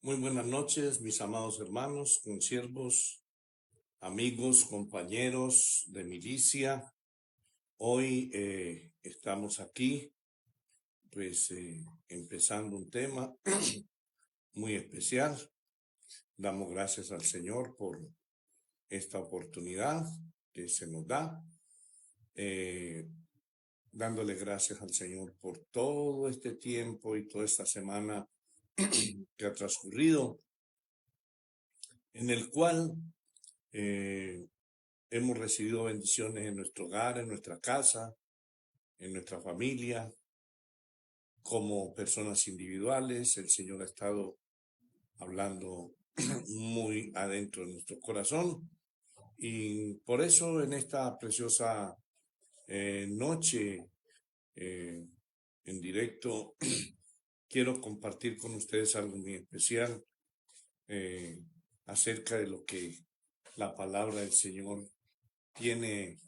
Muy buenas noches, mis amados hermanos, consiervos, amigos, compañeros de milicia. Hoy estamos aquí, empezando un tema muy especial. Damos gracias al Señor por esta oportunidad que se nos da, dándole gracias al Señor por todo este tiempo y toda esta semana que ha transcurrido, en el cual hemos recibido bendiciones en nuestro hogar, en nuestra casa, en nuestra familia, como personas individuales. El Señor ha estado hablando muy adentro de nuestro corazón, y por eso en esta preciosa noche en directo quiero compartir con ustedes algo muy especial acerca de lo que la palabra del Señor tiene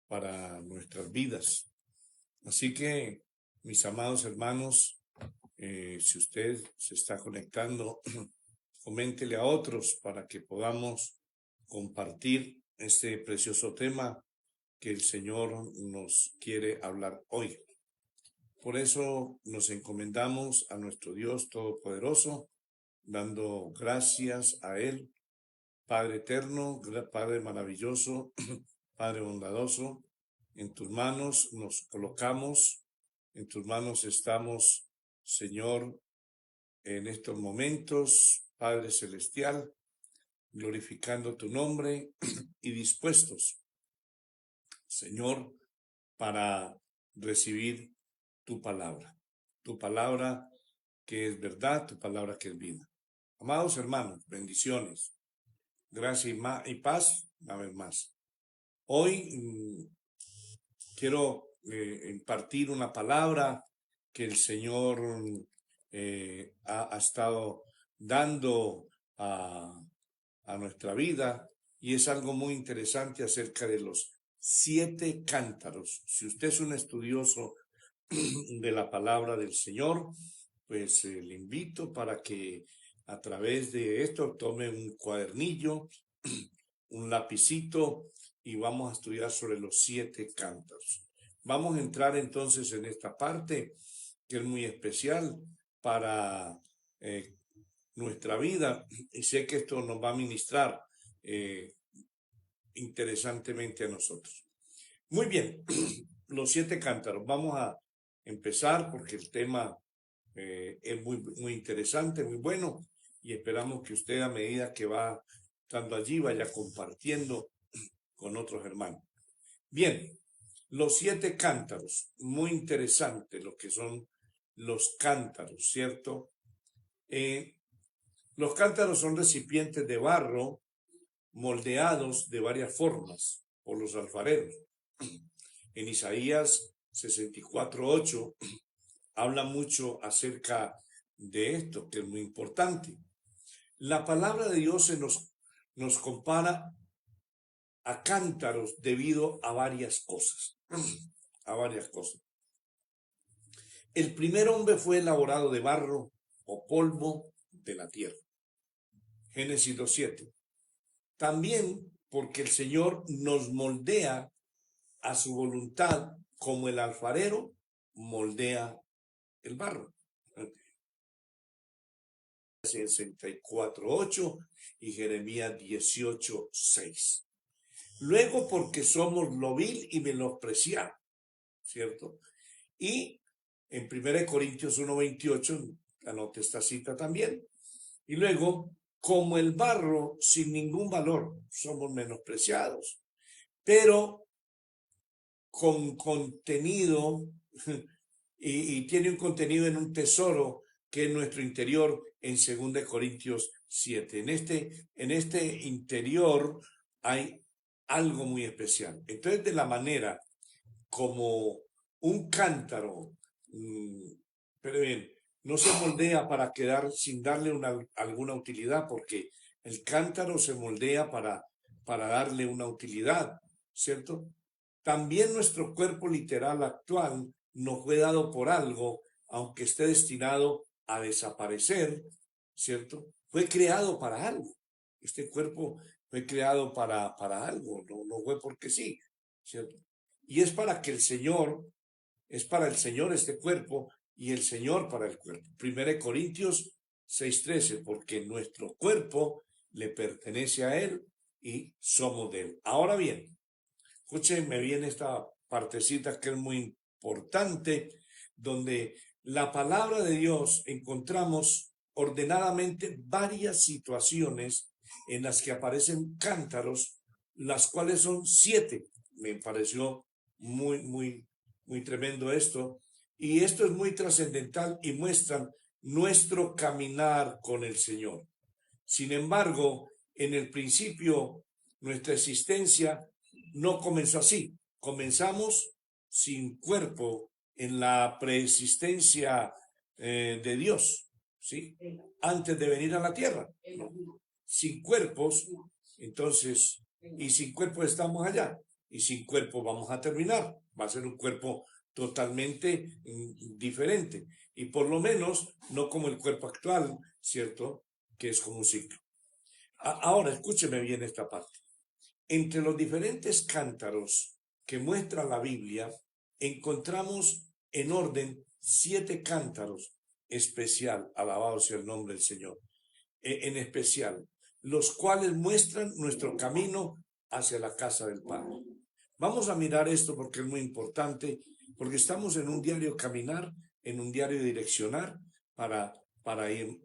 para nuestras vidas. Así que, mis amados hermanos, si usted se está conectando, coméntele a otros para que podamos compartir este precioso tema que el Señor nos quiere hablar hoy. Por eso nos encomendamos a nuestro Dios Todopoderoso, dando gracias a Él, Padre eterno, Padre maravilloso, Padre bondadoso. En tus manos nos colocamos, en tus manos estamos, Señor, en estos momentos, Padre celestial, glorificando tu nombre y dispuestos, Señor, para recibir tu palabra que es verdad, tu palabra que es vida. Amados hermanos, bendiciones, gracia y paz una vez más. Hoy quiero impartir una palabra que el Señor ha estado dando a nuestra vida, y es algo muy interesante acerca de los 7 cántaros. Si usted es un estudioso de la palabra del Señor, pues le invito para que a través de esto tome un cuadernillo, un lapicito, y vamos a estudiar sobre los 7 cántaros. Vamos a entrar entonces en esta parte que es muy especial para nuestra vida, y sé que esto nos va a ministrar interesantemente a nosotros. Muy bien, los 7 cántaros. Vamos a empezar porque el tema es muy interesante, muy bueno, y esperamos que usted, a medida que va estando allí, vaya compartiendo con otros hermanos. Bien, los 7 cántaros, muy interesante lo que son los cántaros, ¿cierto? Los cántaros son recipientes de barro moldeados de varias formas por los alfareros. En Isaías 64:8 habla mucho acerca de esto, que es muy importante. La palabra de Dios nos compara a cántaros debido a varias cosas, El primer hombre fue elaborado de barro o polvo de la tierra. Génesis 2:7. También porque el Señor nos moldea a su voluntad como el alfarero moldea el barro. 64:8 y Jeremías 18:6. Luego porque somos lo vil y menospreciado, ¿cierto? Y en 1 Corintios 1:28, anote esta cita también. Y luego, como el barro sin ningún valor, somos menospreciados, pero con contenido y tiene un contenido en un tesoro que es nuestro interior en 2 Corintios 7. En este interior hay algo muy especial. Entonces, de la manera como un cántaro, pero bien, no se moldea para quedar sin darle alguna utilidad, porque el cántaro se moldea para darle una utilidad, ¿cierto? También nuestro cuerpo literal actual nos fue dado por algo, aunque esté destinado a desaparecer, ¿cierto? Fue creado para algo. Este cuerpo fue creado para algo, no fue porque sí, ¿cierto? Y es para que el Señor, es para el Señor este cuerpo y el Señor para el cuerpo. 1 Corintios 6:13, porque nuestro cuerpo le pertenece a Él y somos de Él. Ahora bien, escúchenme bien esta partecita que es muy importante, donde la palabra de Dios encontramos ordenadamente varias situaciones en las que aparecen cántaros, las cuales son 7. Me pareció muy tremendo esto. Y esto es muy trascendental y muestran nuestro caminar con el Señor. Sin embargo, en el principio, nuestra existencia no comenzó así. Comenzamos sin cuerpo en la preexistencia de Dios, ¿sí? Antes de venir a la tierra, ¿no? Sin cuerpos, entonces, y sin cuerpo estamos allá, y sin cuerpo vamos a terminar. Va a ser un cuerpo totalmente diferente, y por lo menos no como el cuerpo actual, ¿cierto? Que es como un ciclo. Ahora, escúcheme bien esta parte. Entre los diferentes cántaros que muestra la Biblia, encontramos en orden 7 cántaros especial, alabado sea el nombre del Señor, en especial, los cuales muestran nuestro camino hacia la casa del Padre. Vamos a mirar esto porque es muy importante, porque estamos en un diario caminar, en un diario direccionar para ir,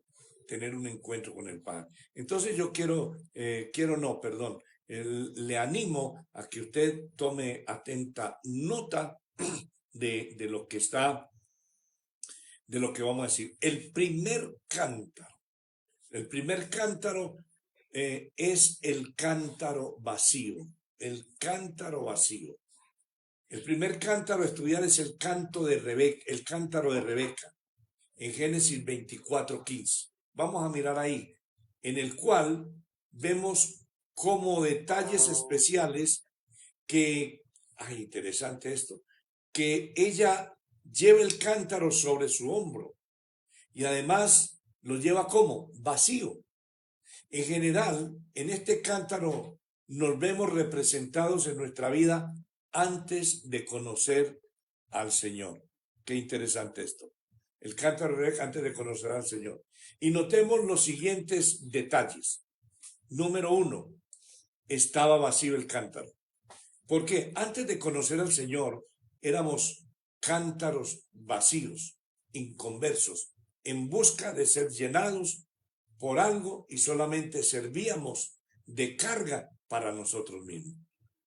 tener un encuentro con el Padre. Entonces yo le animo a que usted tome atenta nota de lo que está, de lo que vamos a decir. El primer cántaro es el cántaro vacío, el cántaro vacío. El primer cántaro a estudiar es el cántaro de Rebeca, en Génesis 24:15. Vamos a mirar ahí, en el cual vemos como detalles especiales que, interesante esto, que ella lleva el cántaro sobre su hombro y además lo lleva como vacío. En general, en este cántaro nos vemos representados en nuestra vida antes de conocer al Señor. Qué interesante esto. El cántaro antes de conocer al Señor. Y notemos los siguientes detalles. Número 1, estaba vacío el cántaro. Porque antes de conocer al Señor, éramos cántaros vacíos, inconversos, en busca de ser llenados por algo y solamente servíamos de carga para nosotros mismos.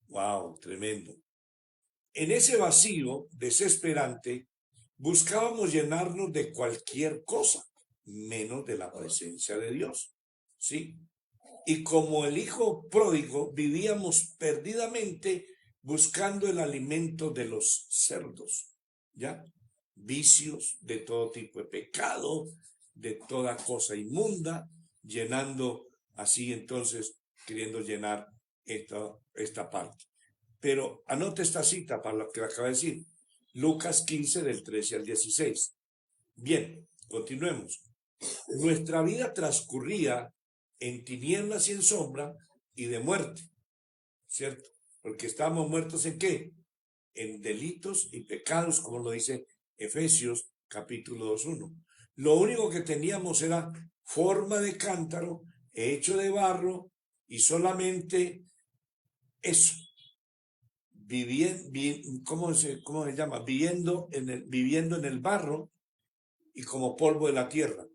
¡Wow! Tremendo. En ese vacío desesperante, buscábamos llenarnos de cualquier cosa, menos de la presencia de Dios. ¿Sí? Y como el hijo pródigo, vivíamos perdidamente buscando el alimento de los cerdos, ¿ya? Vicios de todo tipo de pecado, de toda cosa inmunda, llenando así entonces, queriendo llenar esta parte. Pero anote esta cita para lo que acaba de decir. Lucas 15 del 13 al 16. Bien, continuemos. Nuestra vida transcurría en tinieblas y en sombra y de muerte, ¿cierto? Porque estábamos muertos ¿en qué? En delitos y pecados, como lo dice Efesios capítulo 2:1. Lo único que teníamos era forma de cántaro, hecho de barro, y solamente eso. ¿Cómo se llama? Viviendo en el barro y como polvo de la tierra.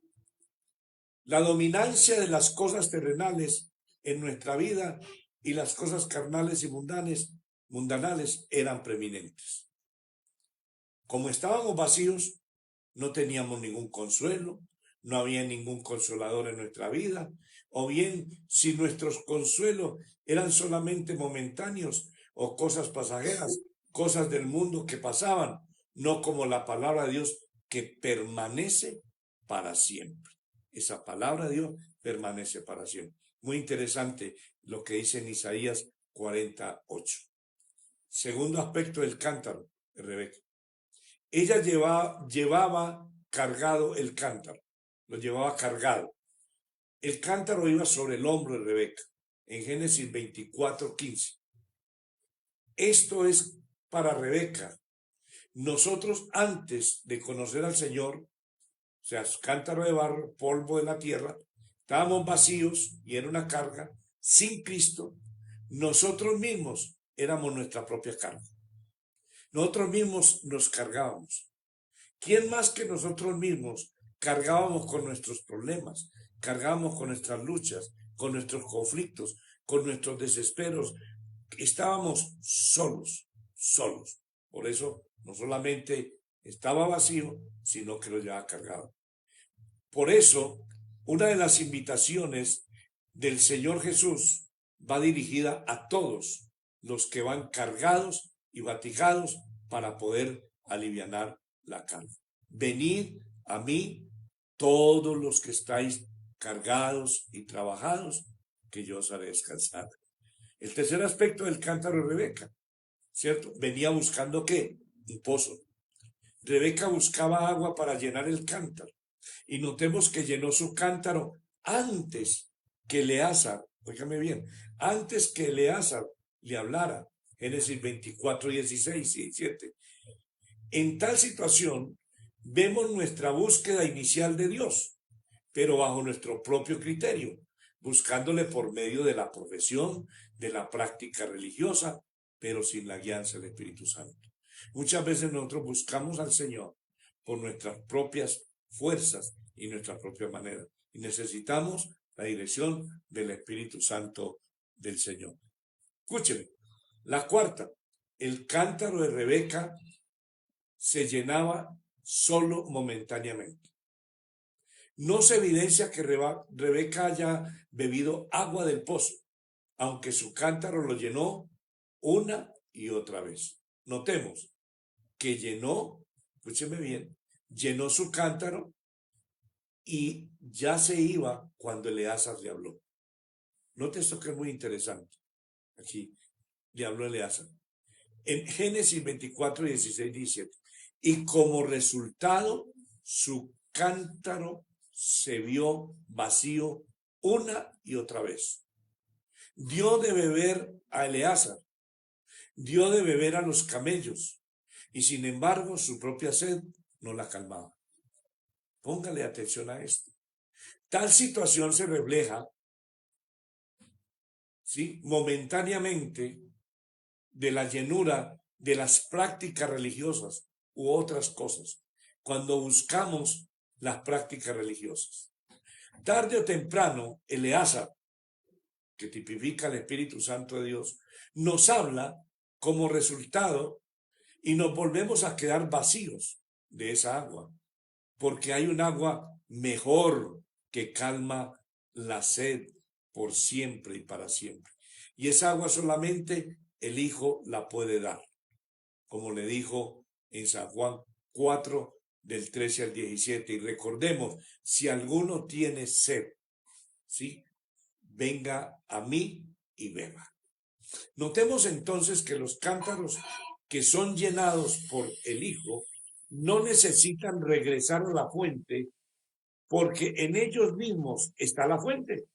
La dominancia de las cosas terrenales en nuestra vida y las cosas carnales y mundanales eran preeminentes. Como estábamos vacíos, no teníamos ningún consuelo, no había ningún consolador en nuestra vida, o bien si nuestros consuelos eran solamente momentáneos o cosas pasajeras, cosas del mundo que pasaban, no como la palabra de Dios que permanece para siempre. Esa palabra de Dios permanece para siempre. Muy interesante lo que dice en Isaías 48. Segundo aspecto del cántaro de Rebeca. Ella llevaba cargado el cántaro, lo llevaba cargado. El cántaro iba sobre el hombro de Rebeca, en Génesis 24:15. Esto es para Rebeca. Nosotros antes de conocer al Señor, o sea, cántaro de barro, polvo de la tierra, estábamos vacíos y era una carga. Sin Cristo, nosotros mismos éramos nuestra propia carga. Nosotros mismos nos cargábamos. ¿Quién más que nosotros mismos cargábamos con nuestros problemas, cargábamos con nuestras luchas, con nuestros conflictos, con nuestros desesperos? Estábamos solos. Por eso no solamente estaba vacío, sino que lo llevaba cargado. Por eso, una de las invitaciones del Señor Jesús va dirigida a todos los que van cargados y fatigados para poder alivianar la carga. Venid a mí todos los que estáis cargados y trabajados, que yo os haré descansar. El tercer aspecto del cántaro de Rebeca, ¿cierto? Venía buscando ¿qué? Un pozo. Rebeca buscaba agua para llenar el cántaro. Y notemos que llenó su cántaro antes que Eleazar, óigame bien, antes que Eleazar le hablara. Génesis 24:16 y 17. En tal situación, vemos nuestra búsqueda inicial de Dios, pero bajo nuestro propio criterio, buscándole por medio de la profesión, de la práctica religiosa, pero sin la guianza del Espíritu Santo. Muchas veces nosotros buscamos al Señor por nuestras propias fuerzas y nuestra propia manera. Y necesitamos la dirección del Espíritu Santo del Señor. Escúcheme, la cuarta, el cántaro de Rebeca se llenaba solo momentáneamente. No se evidencia que Rebeca haya bebido agua del pozo, aunque su cántaro lo llenó una y otra vez. Notemos que llenó, escúcheme bien, llenó su cántaro y ya se iba cuando Eleazar le habló. Note esto que es muy interesante. Aquí le habló Eleazar. En Génesis 24:16-17. Y como resultado, su cántaro se vio vacío una y otra vez. Dio de beber a Eleazar, dio de beber a los camellos, y sin embargo su propia sed no la calmaba. Póngale atención a esto. Tal situación se refleja, ¿sí?, momentáneamente de la llenura de las prácticas religiosas u otras cosas, cuando buscamos las prácticas religiosas. Tarde o temprano, Eleazar, que tipifica el Espíritu Santo de Dios, nos habla como resultado y nos volvemos a quedar vacíos de esa agua, porque hay un agua mejor que calma la sed por siempre y para siempre. Y esa agua solamente el Hijo la puede dar, como le dijo en San Juan 4, del 13 al 17. Y recordemos, si alguno tiene sed, ¿sí?, venga a mí y beba. Notemos entonces que los cántaros que son llenados por el Hijo no necesitan regresar a la fuente, porque en ellos mismos está la fuente.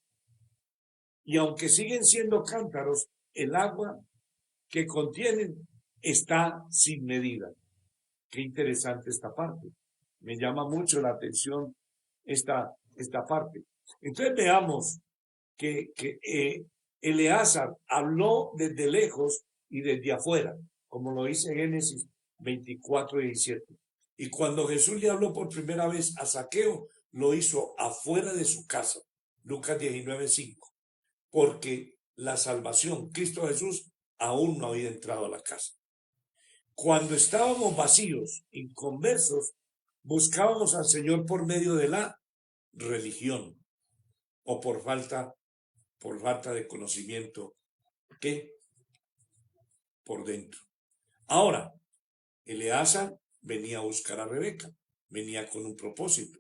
Y aunque siguen siendo cántaros, el agua que contienen está sin medida. Qué interesante esta parte. Me llama mucho la atención esta parte. Entonces veamos que Eleazar habló desde lejos y desde afuera, como lo dice Génesis 24:17. Y cuando Jesús le habló por primera vez a Zaqueo, lo hizo afuera de su casa. Lucas 19:5. Porque la salvación, Cristo Jesús, aún no había entrado a la casa. Cuando estábamos vacíos, inconversos, buscábamos al Señor por medio de la religión o por falta de conocimiento, ¿qué? Por dentro. Ahora, Eleazar venía a buscar a Rebeca, venía con un propósito.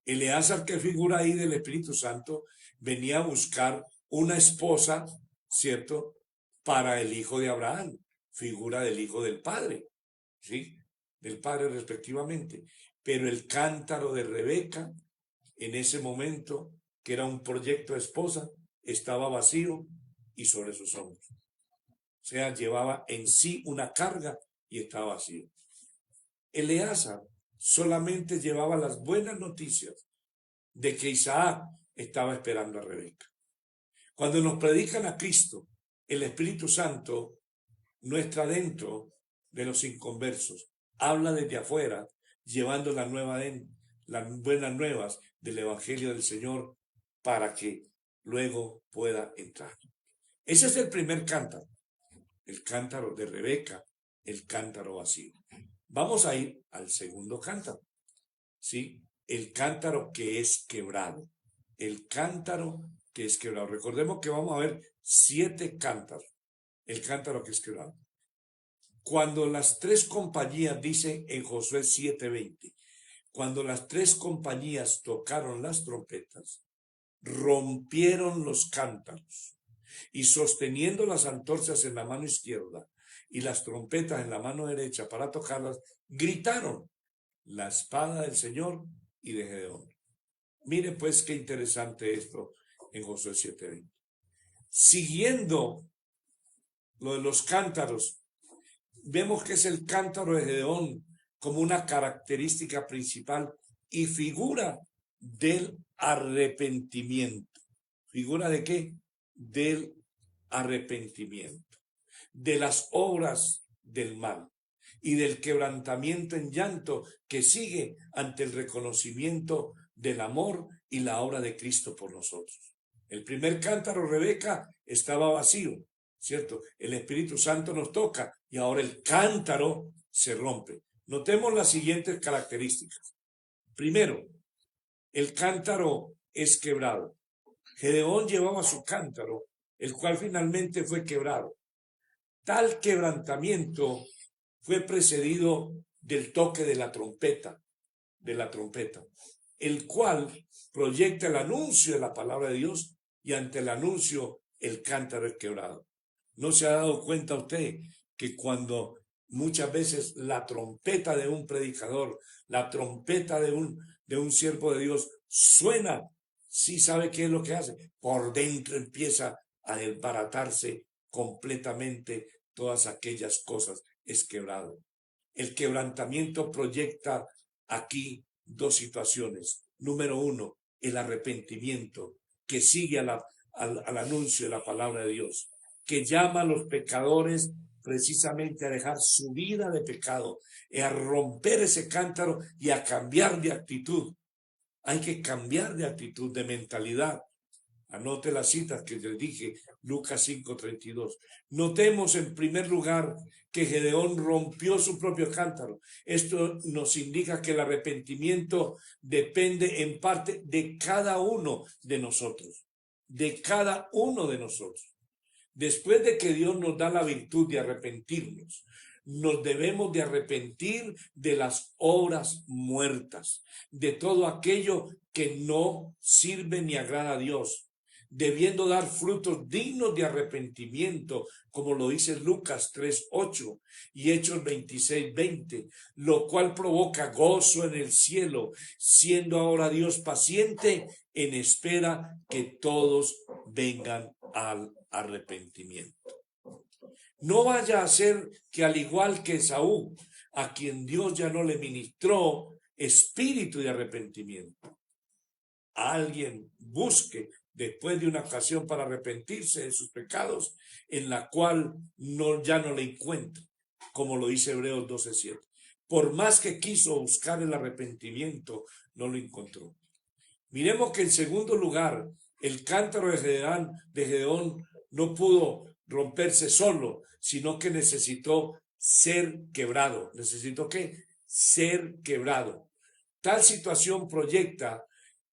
Eleazar, que figura ahí del Espíritu Santo, venía a buscar una esposa, ¿cierto?, para el hijo de Abraham, figura del hijo del padre, ¿sí?, del padre respectivamente. Pero el cántaro de Rebeca en ese momento que era un proyecto de esposa, estaba vacío y sobre sus hombros. O sea, llevaba en sí una carga y estaba vacío. Eleazar solamente llevaba las buenas noticias de que Isaac estaba esperando a Rebeca. Cuando nos predican a Cristo, el Espíritu Santo no está dentro de los inconversos. Habla desde afuera, llevando las buenas nuevas del Evangelio del Señor para que luego pueda entrar. Ese es el primer cántaro, el cántaro de Rebeca, el cántaro vacío. Vamos a ir al segundo cántaro, ¿sí? El cántaro que es quebrado. El cántaro que es quebrado. Recordemos que vamos a ver 7 cántaros. El cántaro que es quebrado. Cuando las 3 compañías, dice en Josué 7:20, cuando las 3 compañías tocaron las trompetas, rompieron los cántaros y sosteniendo las antorchas en la mano izquierda y las trompetas en la mano derecha para tocarlas, gritaron: la espada del Señor y de Gedeón. Mire pues qué interesante esto en Josué 7:20. Siguiendo lo de los cántaros, vemos que es el cántaro de Gedeón como una característica principal y figura del arrepentimiento. ¿Figura de qué? Del arrepentimiento, de las obras del mal y del quebrantamiento en llanto que sigue ante el reconocimiento del amor y la obra de Cristo por nosotros. El primer cántaro, Rebeca, estaba vacío, ¿cierto? El Espíritu Santo nos toca y ahora el cántaro se rompe. Notemos las siguientes características. Primero, el cántaro es quebrado. Gedeón llevaba su cántaro, el cual finalmente fue quebrado. Tal quebrantamiento fue precedido del toque de la trompeta, el cual proyecta el anuncio de la palabra de Dios y ante el anuncio el cántaro es quebrado. ¿No se ha dado cuenta usted que cuando muchas veces la trompeta de un predicador, la trompeta de un siervo de Dios suena, sí sabe qué es lo que hace? Por dentro empieza a desbaratarse completamente todas aquellas cosas, es quebrado. El quebrantamiento proyecta aquí 2 situaciones. Número 1, el arrepentimiento que sigue al anuncio de la palabra de Dios, que llama a los pecadores precisamente a dejar su vida de pecado, a romper ese cántaro y a cambiar de actitud. Hay que cambiar de actitud, de mentalidad. Anote las citas que les dije, Lucas 5:32. Notemos en primer lugar que Gedeón rompió su propio cántaro. Esto nos indica que el arrepentimiento depende en parte de cada uno de nosotros. De cada uno de nosotros. Después de que Dios nos da la virtud de arrepentirnos, nos debemos de arrepentir de las obras muertas, de todo aquello que no sirve ni agrada a Dios, debiendo dar frutos dignos de arrepentimiento, como lo dice Lucas 3:8 y Hechos 26:20, lo cual provoca gozo en el cielo, siendo ahora Dios paciente en espera que todos vengan al arrepentimiento. No vaya a ser que al igual que Esaú, a quien Dios ya no le ministró espíritu de arrepentimiento, alguien busque después de una ocasión para arrepentirse de sus pecados, en la cual ya no le encuentra, como lo dice Hebreos 12:7. Por más que quiso buscar el arrepentimiento, no lo encontró. Miremos que en segundo lugar, el cántaro de Gedeón no pudo romperse solo, sino que necesitó ser quebrado. ¿Necesitó qué? Ser quebrado. Tal situación proyecta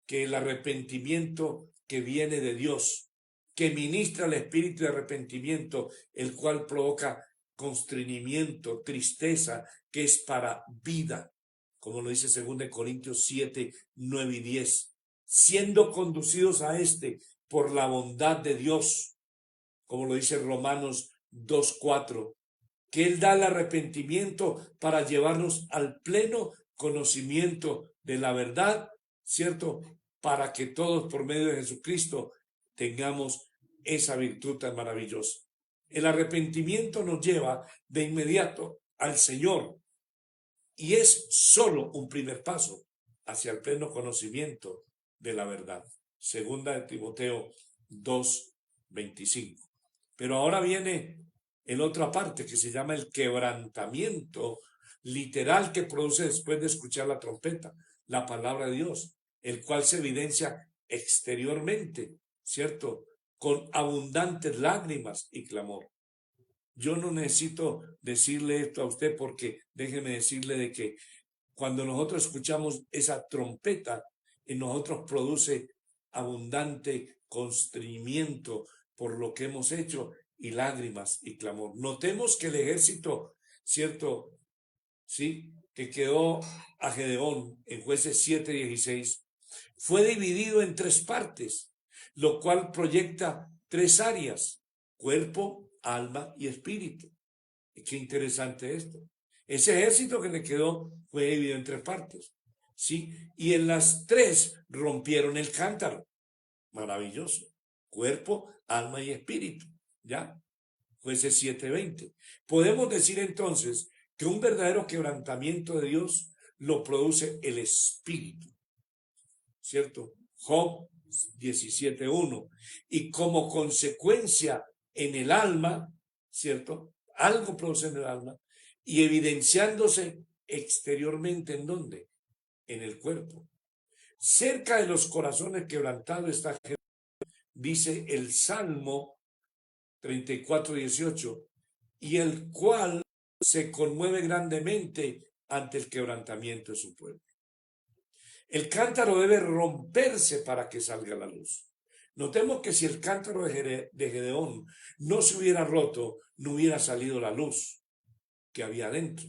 que el arrepentimiento que viene de Dios, que ministra el espíritu de arrepentimiento, el cual provoca constreñimiento, tristeza, que es para vida, como lo dice 2 Corintios 7:9 y 10, siendo conducidos a por la bondad de Dios, como lo dice Romanos 2:4, que Él da el arrepentimiento para llevarnos al pleno conocimiento de la verdad, ¿cierto? para que todos por medio de Jesucristo tengamos esa virtud tan maravillosa. El arrepentimiento nos lleva de inmediato al Señor y es solo un primer paso hacia el pleno conocimiento de la verdad. Segunda de Timoteo 2:25. Pero ahora viene en otra parte que se llama el quebrantamiento literal que produce después de escuchar la trompeta, la palabra de Dios, el cual se evidencia exteriormente, ¿cierto? Con abundantes lágrimas y clamor. Yo no necesito decirle esto a usted porque déjeme decirle de que cuando nosotros escuchamos esa trompeta, en nosotros produce abundante constreñimiento por lo que hemos hecho y lágrimas y clamor. Notemos que el ejército, ¿cierto? Sí, que quedó a Gedeón en Jueces 7:16, fue dividido en 3 partes, lo cual proyecta 3 áreas: cuerpo, alma y espíritu. Y qué interesante esto. Ese ejército que le quedó fue dividido en 3 partes, ¿sí? Y en las 3 rompieron el cántaro. Maravilloso. Cuerpo, alma y espíritu, ¿ya? Jueces 7:20. Podemos decir entonces que un verdadero quebrantamiento de Dios lo produce el espíritu, ¿cierto? Job 17:1. Y como consecuencia en el alma, ¿cierto? Algo produce en el alma y evidenciándose exteriormente, ¿en dónde? En el cuerpo. Cerca de los corazones quebrantados está, dice el Salmo 34:18, y el cual se conmueve grandemente ante el quebrantamiento de su pueblo. El cántaro debe romperse para que salga la luz. Notemos que si el cántaro de Gedeón no se hubiera roto, no hubiera salido la luz que había dentro,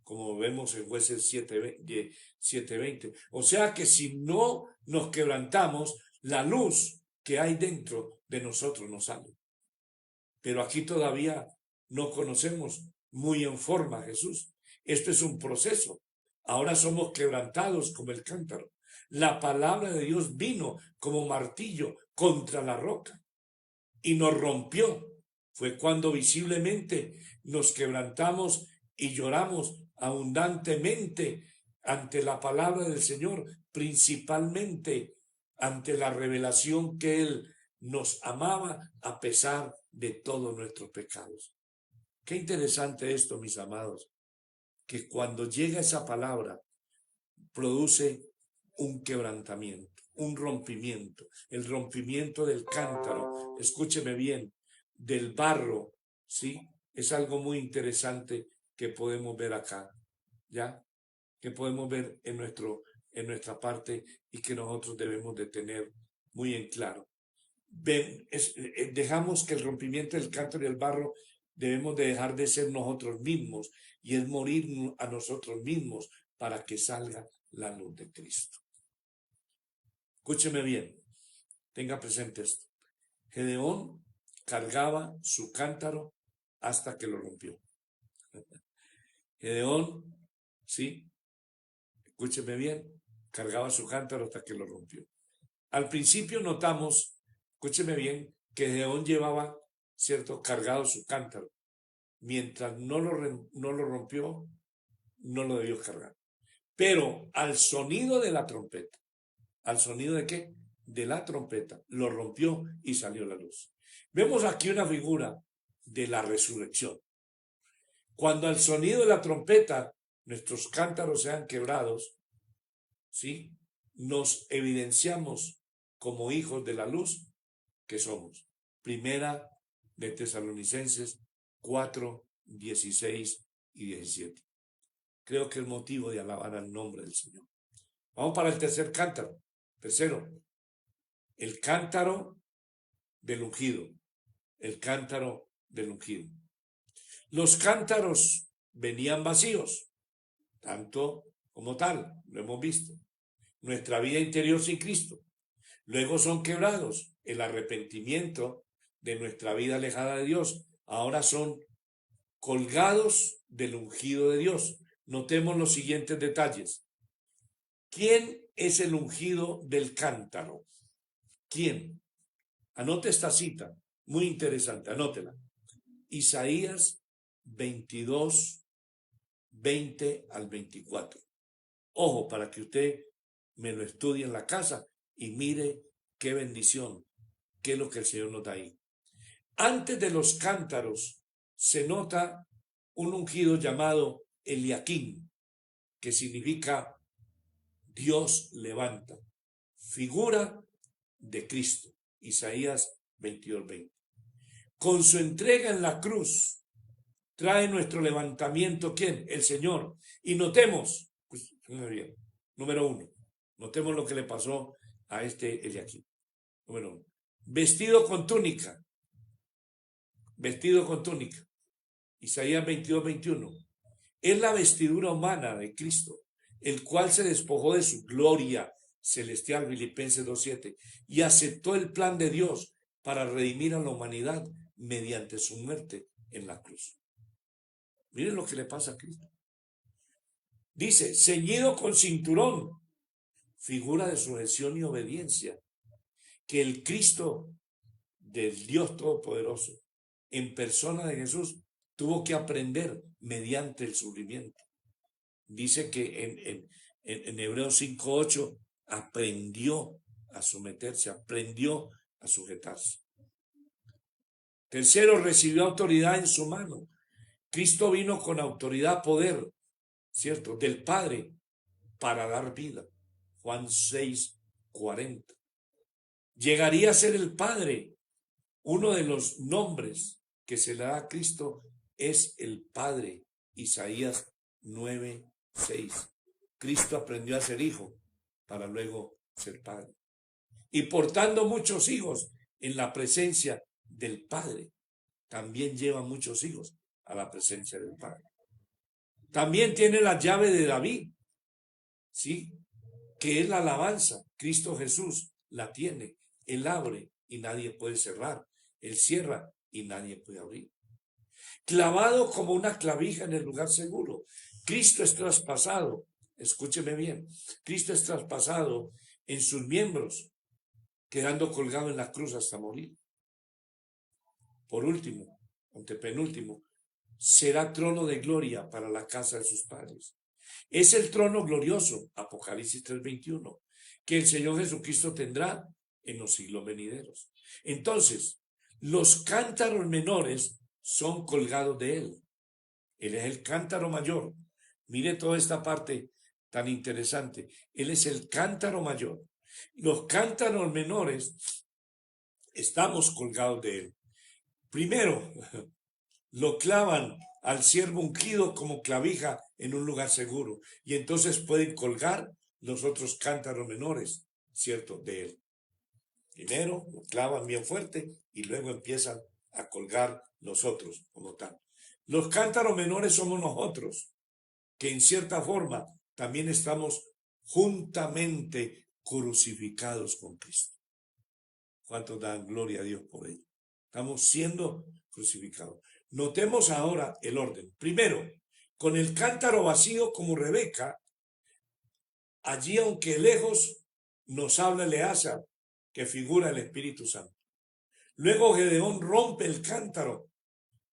como vemos en Jueces 7:20. O sea que si no nos quebrantamos, la luz que hay dentro de nosotros no sale. Pero aquí todavía no conocemos muy en forma a Jesús. Esto es un proceso. Ahora somos quebrantados como el cántaro. La palabra de Dios vino como martillo contra la roca y nos rompió. Fue cuando visiblemente nos quebrantamos y lloramos abundantemente ante la palabra del Señor, principalmente ante la revelación que Él nos amaba a pesar de todos nuestros pecados. Qué interesante esto, mis amados, que cuando llega esa palabra produce un quebrantamiento, un rompimiento, el rompimiento del cántaro, escúcheme bien, del barro, ¿sí? Es algo muy interesante que podemos ver acá, ¿ya? Que podemos ver en nuestra parte y que nosotros debemos de tener muy en claro. Dejamos que el rompimiento del cántaro y el barro debemos de dejar de ser nosotros mismos y es morir a nosotros mismos para que salga la luz de Cristo. Escúcheme bien, tenga presente esto. Gedeón cargaba su cántaro hasta que lo rompió. Gedeón, sí, escúcheme bien, cargaba su cántaro hasta que lo rompió. Al principio notamos, escúcheme bien, que Gedeón llevaba, ¿cierto?, cargado su cántaro. Mientras no lo rompió, no lo debió cargar. Pero al sonido de la trompeta, ¿al sonido de qué? De la trompeta, lo rompió y salió la luz. Vemos aquí una figura de la resurrección. Cuando al sonido de la trompeta nuestros cántaros sean quebrados, ¿sí?, nos evidenciamos como hijos de la luz que somos. Primera de Tesalonicenses 4:16 y 17. Creo que es motivo de alabar al nombre del Señor. Vamos para el tercer cántaro. Tercero, el cántaro del ungido. El cántaro del ungido. Los cántaros venían vacíos, tanto como tal, lo hemos visto. Nuestra vida interior sin Cristo. Luego son quebrados. El arrepentimiento de nuestra vida alejada de Dios. Ahora son colgados del ungido de Dios. Notemos los siguientes detalles. ¿Quién es el ungido del cántaro? ¿Quién? Anote esta cita, muy interesante, anótela. Isaías 22, 20 al 24. Ojo, para que usted me lo estudie en la casa y mire qué bendición, qué es lo que el Señor nos da ahí. Antes de los cántaros se nota un ungido llamado Eliaquim, que significa Dios levanta, figura de Cristo. Isaías 22:20. Con su entrega en la cruz trae nuestro levantamiento, ¿quién? El Señor. Y notemos, pues, bien, número 1, notemos lo que le pasó a este Eliaquim. Número 1, vestido con túnica. Vestido con túnica. Isaías 22:21. Es la vestidura humana de Cristo, el cual se despojó de su gloria celestial, Filipenses 2:7, y aceptó el plan de Dios para redimir a la humanidad mediante su muerte en la cruz. Miren lo que le pasa a Cristo. Dice, ceñido con cinturón, figura de sujeción y obediencia, que el Cristo del Dios Todopoderoso, en persona de Jesús, tuvo que aprender mediante el sufrimiento. Dice que en Hebreos 5:8 aprendió a someterse, aprendió a sujetarse. Tercero, recibió autoridad en su mano. Cristo vino con autoridad, poder, ¿cierto?, del Padre para dar vida. Juan 6:40. Llegaría a ser el Padre. Uno de los nombres que se le da a Cristo es el Padre. Isaías 9:6. Cristo aprendió a ser hijo para luego ser padre. Y portando muchos hijos en la presencia del Padre, también lleva muchos hijos a la presencia del Padre. También tiene la llave de David, ¿sí?, que es la alabanza. Cristo Jesús la tiene. Él abre y nadie puede cerrar. Él cierra y nadie puede abrir. Clavado como una clavija en el lugar seguro. Cristo es traspasado. Escúcheme bien. Cristo es traspasado en sus miembros, quedando colgado en la cruz hasta morir. Por último, antepenúltimo, será trono de gloria para la casa de sus padres. Es el trono glorioso, Apocalipsis 3:21, que el Señor Jesucristo tendrá en los siglos venideros. Entonces, los cántaros menores son colgados de él. Él es el cántaro mayor. Mire toda esta parte tan interesante. Él es el cántaro mayor. Los cántaros menores estamos colgados de él. Primero, lo clavan al siervo ungido como clavija en un lugar seguro. Y entonces pueden colgar los otros cántaros menores, ¿cierto?, de él. Primero lo clavan bien fuerte y luego empiezan a colgar los otros como tal. Los cántaros menores somos nosotros, que en cierta forma también estamos juntamente crucificados con Cristo. ¿Cuántos dan gloria a Dios por ello? Estamos siendo crucificados. Notemos ahora el orden. Primero, con el cántaro vacío como Rebeca, allí aunque lejos nos habla Eleazar, que figura el Espíritu Santo. Luego Gedeón rompe el cántaro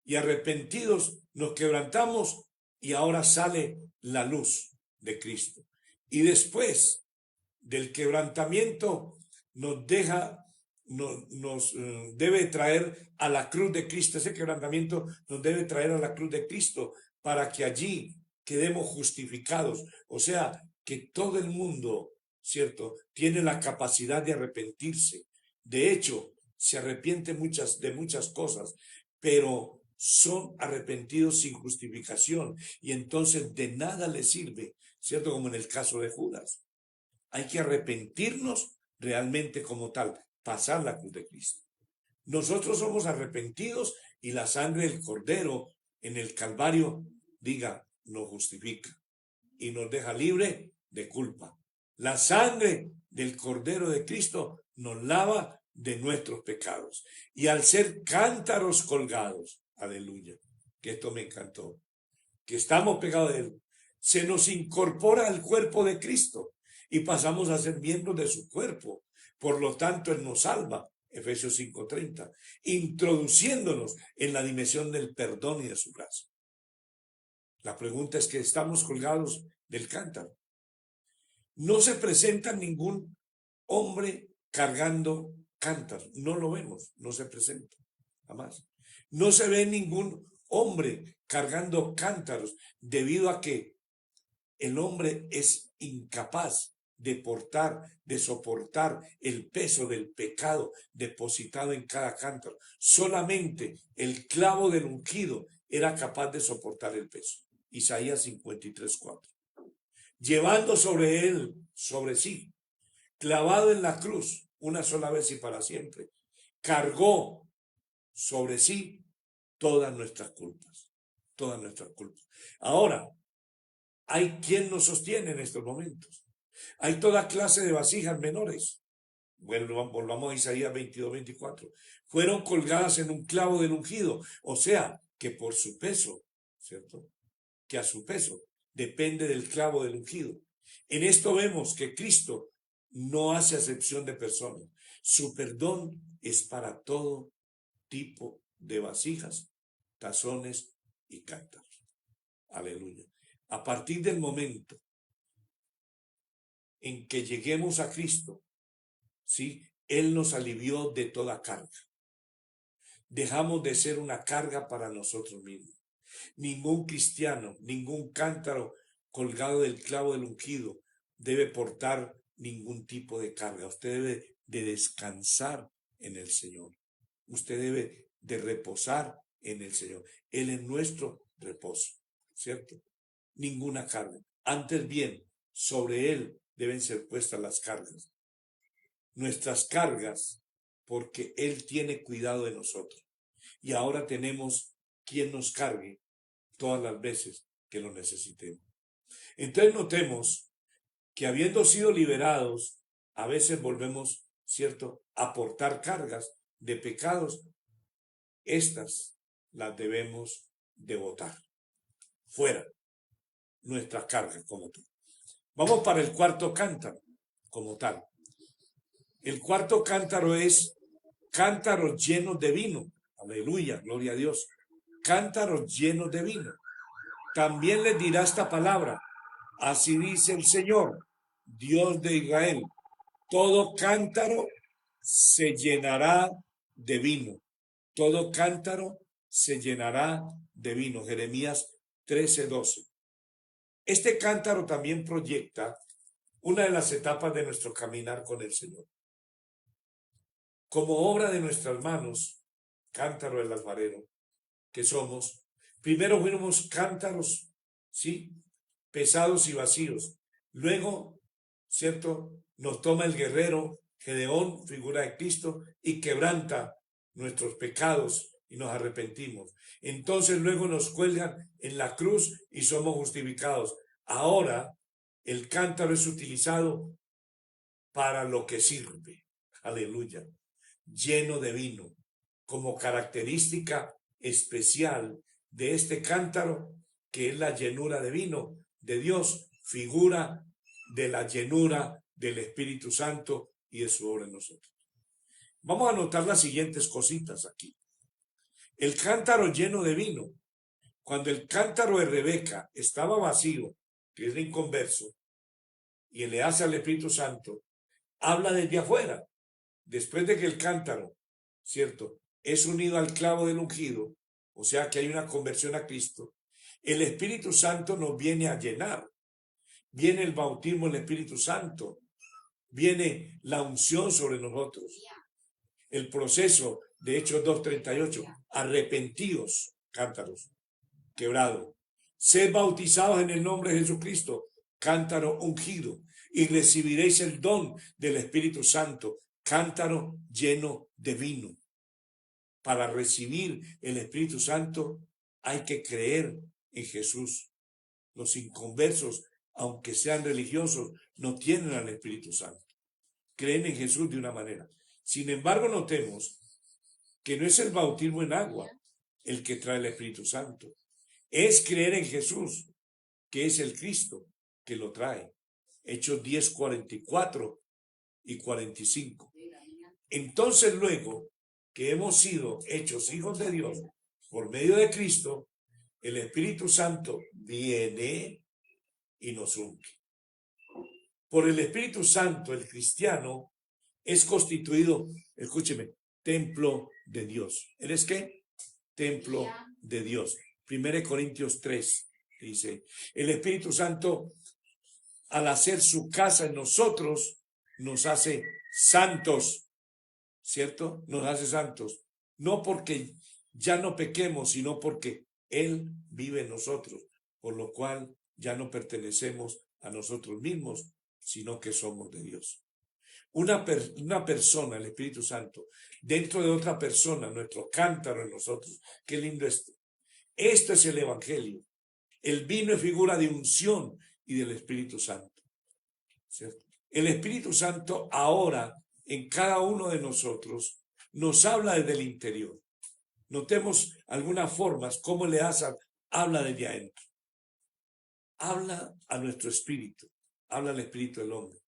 y arrepentidos nos quebrantamos y ahora sale la luz de Cristo. Y después del quebrantamiento nos debe traer a la cruz de Cristo. Ese quebrantamiento nos debe traer a la cruz de Cristo para que allí quedemos justificados. O sea, que todo el mundo, ¿cierto?, tiene la capacidad de arrepentirse. De hecho, se arrepiente de muchas cosas, pero son arrepentidos sin justificación y entonces de nada les sirve, ¿cierto?, como en el caso de Judas. Hay que arrepentirnos realmente como tal, pasar la cruz de Cristo. Nosotros somos arrepentidos y la sangre del Cordero en el Calvario, nos justifica y nos deja libre de culpa. La sangre del Cordero de Cristo nos lava de nuestros pecados. Y al ser cántaros colgados, aleluya, que esto me encantó, que estamos pegados de él, se nos incorpora al cuerpo de Cristo. y pasamos a ser miembros de su cuerpo. Por lo tanto, Él nos salva, Efesios 5:30, introduciéndonos en la dimensión del perdón y de su gracia. La pregunta es que estamos colgados del cántaro. No se presenta ningún hombre cargando cántaros, no lo vemos, no se presenta, jamás. No se ve ningún hombre cargando cántaros debido a que el hombre es incapaz de portar, de soportar el peso del pecado depositado en cada cántaro. Solamente el clavo del ungido era capaz de soportar el peso. Isaías 53:4. Llevando sobre él, sobre sí, clavado en la cruz, una sola vez y para siempre, cargó sobre sí todas nuestras culpas, todas nuestras culpas. Ahora, hay quien nos sostiene en estos momentos. Hay toda clase de vasijas menores. Bueno, volvamos a Isaías 22:24. Fueron colgadas en un clavo del ungido, o sea, que por su peso, ¿cierto? Que a su peso depende del clavo del ungido. En esto vemos que Cristo no hace acepción de personas. Su perdón es para todo tipo de vasijas, tazones y cántaros. Aleluya. A partir del momento en que lleguemos a Cristo, ¿sí? Él nos alivió de toda carga. Dejamos de ser una carga para nosotros mismos. Ningún cristiano, ningún cántaro colgado del clavo del ungido debe portar ningún tipo de carga. Usted debe de descansar en el Señor. Usted debe de reposar en el Señor. Él es nuestro reposo, ¿cierto? Ninguna carga. Antes bien, sobre Él deben ser puestas las cargas. Nuestras cargas, porque Él tiene cuidado de nosotros. Y ahora tenemos quien nos cargue todas las veces que lo necesitemos. Entonces notemos que habiendo sido liberados, a veces volvemos, ¿cierto?, a portar cargas de pecados. Estas las debemos de botar fuera, nuestras cargas como tal. Vamos para el cuarto cántaro como tal. El cuarto cántaro es cántaros llenos de vino. Aleluya, gloria a Dios. Cántaros llenos de vino. También les dirá esta palabra. Así dice el Señor, Dios de Israel. Todo cántaro se llenará de vino. Todo cántaro se llenará de vino. Jeremías 13:12. Este cántaro también proyecta una de las etapas de nuestro caminar con el Señor. Como obra de nuestras manos, cántaro del alfarero, que somos, primero fuimos cántaros, ¿sí?, pesados y vacíos. Luego, ¿cierto?, nos toma el guerrero Gedeón, figura de Cristo, y quebranta nuestros pecados y nos arrepentimos. Entonces luego nos cuelgan en la cruz y somos justificados. Ahora el cántaro es utilizado para lo que sirve. Aleluya. Lleno de vino. Como característica especial de este cántaro, que es la llenura de vino de Dios, figura de la llenura del Espíritu Santo y de su obra en nosotros. Vamos a notar las siguientes cositas aquí. El cántaro lleno de vino. Cuando el cántaro de Rebeca estaba vacío, que es el inconverso, y le hace al Espíritu Santo, habla desde afuera. Después de que el cántaro, ¿cierto?, es unido al clavo del ungido, o sea que hay una conversión a Cristo, el Espíritu Santo nos viene a llenar. Viene el bautismo del Espíritu Santo. Viene la unción sobre nosotros. El proceso de Hechos 2:38. Arrepentíos, cántaros, quebrado. Sed bautizados en el nombre de Jesucristo, cántaro ungido, y recibiréis el don del Espíritu Santo, cántaro lleno de vino. Para recibir el Espíritu Santo hay que creer en Jesús. Los inconversos, aunque sean religiosos, no tienen al Espíritu Santo. Creen en Jesús de una manera. Sin embargo, notemos que no es el bautismo en agua el que trae el Espíritu Santo. Es creer en Jesús, que es el Cristo, que lo trae. Hechos 10, 44 y 45. Entonces luego que hemos sido hechos hijos de Dios por medio de Cristo, el Espíritu Santo viene y nos unge. Por el Espíritu Santo, el cristiano es constituido, escúcheme, templo de Dios. ¿Eres qué? Templo de Dios. 1 Corintios 3 dice, el Espíritu Santo, al hacer su casa en nosotros, nos hace santos, ¿cierto? Nos hace santos. No porque ya no pequemos, sino porque Él vive en nosotros, por lo cual ya no pertenecemos a nosotros mismos, sino que somos de Dios. Una persona, el Espíritu Santo, dentro de otra persona, nuestro cántaro en nosotros. Qué lindo esto. Esto es el Evangelio. El vino es figura de unción y del Espíritu Santo, ¿cierto? El Espíritu Santo ahora en cada uno de nosotros nos habla desde el interior. Notemos algunas formas, cómo le habla desde adentro. Habla a nuestro espíritu, habla al espíritu del hombre.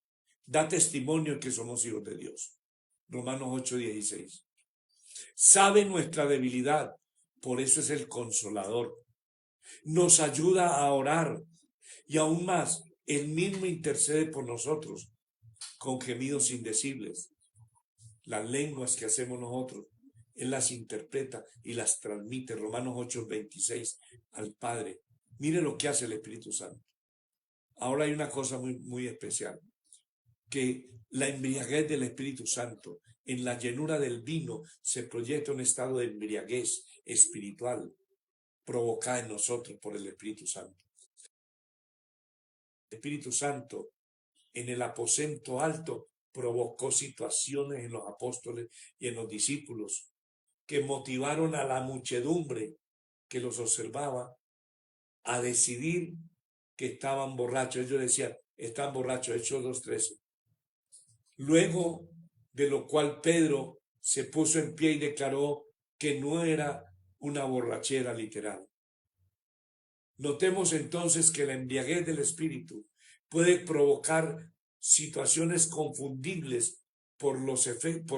Da testimonio que somos hijos de Dios. Romanos 8:16. Sabe nuestra debilidad, por eso es el consolador. Nos ayuda a orar y aún más, Él mismo intercede por nosotros con gemidos indecibles. Las lenguas que hacemos nosotros, Él las interpreta y las transmite. Romanos 8:26 al Padre. Mire lo que hace el Espíritu Santo. Ahora hay una cosa muy, muy especial, que la embriaguez del Espíritu Santo, en la llenura del vino, se proyecta un estado de embriaguez espiritual provocada en nosotros por el Espíritu Santo. El Espíritu Santo en el aposento alto provocó situaciones en los apóstoles y en los discípulos que motivaron a la muchedumbre que los observaba a decidir que estaban borrachos. Ellos decían, están borrachos, Hechos 2:13. Luego de lo cual Pedro se puso en pie y declaró que no era una borrachera literal. Notemos entonces que la embriaguez del espíritu puede provocar situaciones confundibles por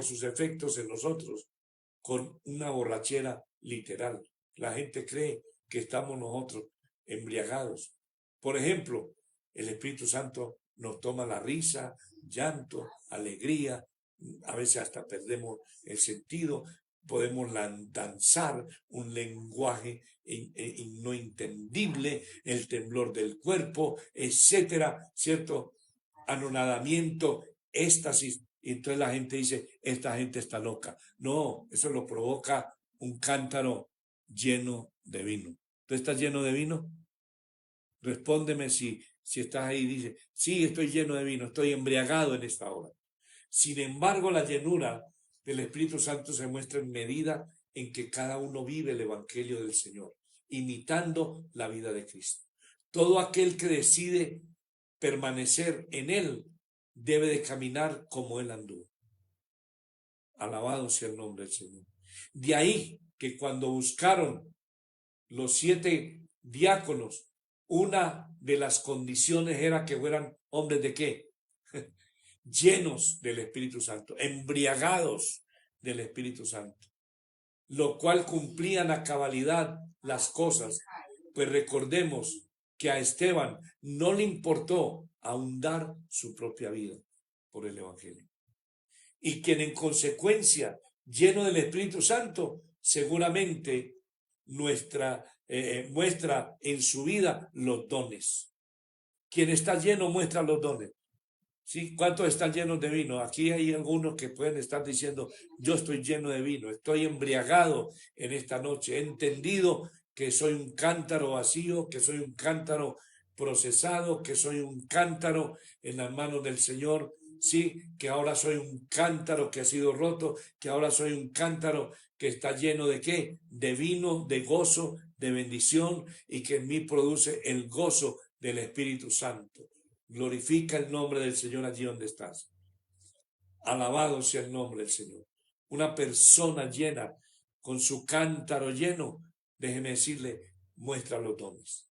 sus efectos en nosotros con una borrachera literal. La gente cree que estamos nosotros embriagados. Por ejemplo, el Espíritu Santo nos toma la risa, llanto, alegría, a veces hasta perdemos el sentido, podemos danzar un lenguaje no entendible, el temblor del cuerpo, etcétera, ¿cierto? Anonadamiento, éxtasis. Y entonces la gente dice, esta gente está loca. No, eso lo provoca un cántaro lleno de vino. ¿Tú estás lleno de vino? Respóndeme si estás ahí y dice, sí, estoy lleno de vino, estoy embriagado en esta hora. Sin embargo, la llenura del Espíritu Santo se muestra en medida en que cada uno vive el Evangelio del Señor, imitando la vida de Cristo. Todo aquel que decide permanecer en Él debe de caminar como Él anduvo. Alabado sea el nombre del Señor. De ahí que cuando buscaron los 7 diáconos, una de las condiciones era que fueran hombres de ¿qué? Llenos del Espíritu Santo, embriagados del Espíritu Santo, lo cual cumplían a cabalidad las cosas. Pues recordemos que a Esteban no le importó ahondar su propia vida por el Evangelio. Y quien en consecuencia, lleno del Espíritu Santo, seguramente muestra en su vida los dones. Quien está lleno muestra los dones. ¿Sí? ¿Cuántos están llenos de vino? Aquí hay algunos que pueden estar diciendo, yo estoy lleno de vino, estoy embriagado en esta noche, he entendido que soy un cántaro vacío, que soy un cántaro procesado, que soy un cántaro en las manos del Señor, sí, que ahora soy un cántaro que ha sido roto, que ahora soy un cántaro que está lleno de ¿qué? De vino, de gozo, de bendición, y que en mí produce el gozo del Espíritu Santo. Glorifica el nombre del Señor allí donde estás. Alabado sea el nombre del Señor. Una persona llena, con su cántaro lleno, déjeme decirle, muestra los dones.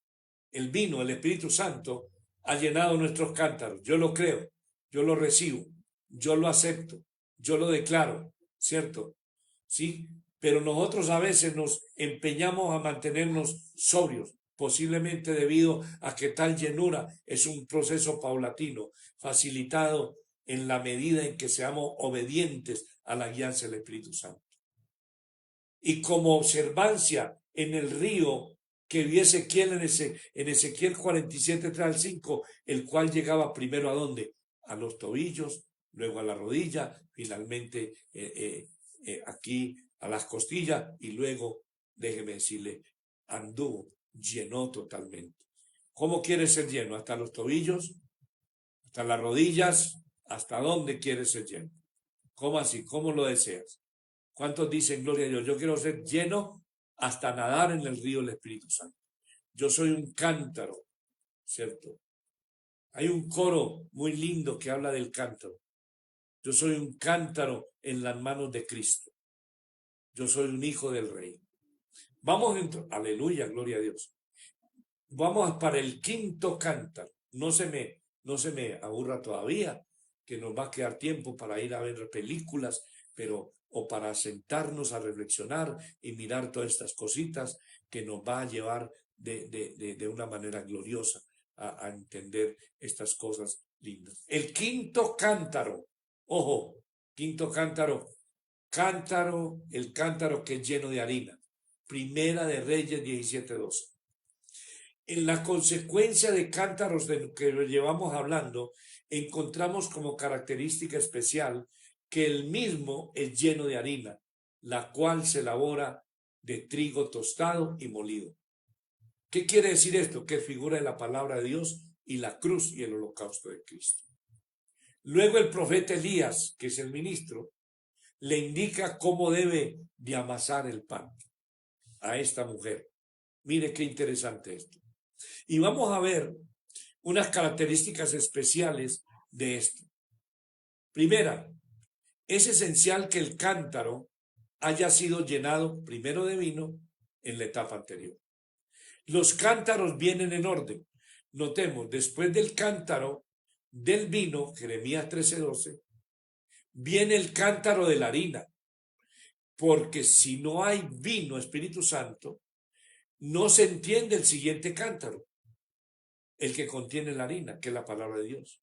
El vino, el Espíritu Santo, ha llenado nuestros cántaros. Yo lo creo, yo lo recibo, yo lo acepto, yo lo declaro, ¿cierto? Sí, pero nosotros a veces nos empeñamos a mantenernos sobrios, posiblemente debido a que tal llenura es un proceso paulatino, facilitado en la medida en que seamos obedientes a la guianza del Espíritu Santo. Y como observancia en el río que vio Ezequiel en Ezequiel 47, 3 al 5, el cual llegaba primero ¿a dónde? A los tobillos, luego a la rodilla, finalmente aquí a las costillas y luego, déjeme decirle, anduvo, llenó totalmente. ¿Cómo quiere ser lleno? ¿Hasta los tobillos? ¿Hasta las rodillas? ¿Hasta dónde quiere ser lleno? ¿Cómo así? ¿Cómo lo deseas? ¿Cuántos dicen gloria a Dios? Yo quiero ser lleno hasta nadar en el río del Espíritu Santo. Yo soy un cántaro, ¿cierto? Hay un coro muy lindo que habla del cántaro. Yo soy un cántaro en las manos de Cristo. Yo soy un hijo del Rey. Vamos dentro. Aleluya, gloria a Dios. Vamos para el quinto cántaro. No se me aburra todavía, que nos va a quedar tiempo para ir a ver películas, pero o para sentarnos a reflexionar y mirar todas estas cositas que nos va a llevar de una manera gloriosa a entender estas cosas lindas. El quinto cántaro, ojo, quinto cántaro, el cántaro que es lleno de harina. Primera de Reyes 17:12. En la consecuencia de cántaros de que lo llevamos hablando, encontramos como característica especial que el mismo es lleno de harina, la cual se elabora de trigo tostado y molido. ¿Qué quiere decir esto? Que figura de la palabra de Dios y la cruz y el holocausto de Cristo. Luego el profeta Elías, que es el ministro, le indica cómo debe de amasar el pan a esta mujer. Mire qué interesante esto. Y vamos a ver unas características especiales de esto. Primera, es esencial que el cántaro haya sido llenado primero de vino en la etapa anterior. Los cántaros vienen en orden. Notemos, después del cántaro del vino, Jeremías 13:12, viene el cántaro de la harina. Porque si no hay vino, Espíritu Santo, no se entiende el siguiente cántaro, el que contiene la harina, que es la palabra de Dios.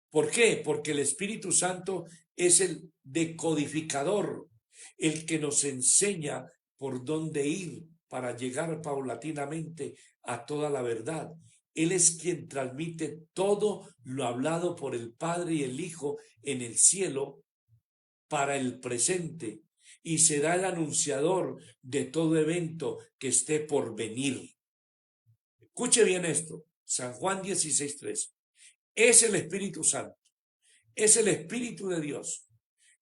¿Por qué? Porque el Espíritu Santo es el decodificador, el que nos enseña por dónde ir para llegar paulatinamente a toda la verdad. Él es quien transmite todo lo hablado por el Padre y el Hijo en el cielo para el presente y será el anunciador de todo evento que esté por venir. Escuche bien esto, San Juan 16:3. Es el Espíritu Santo, es el Espíritu de Dios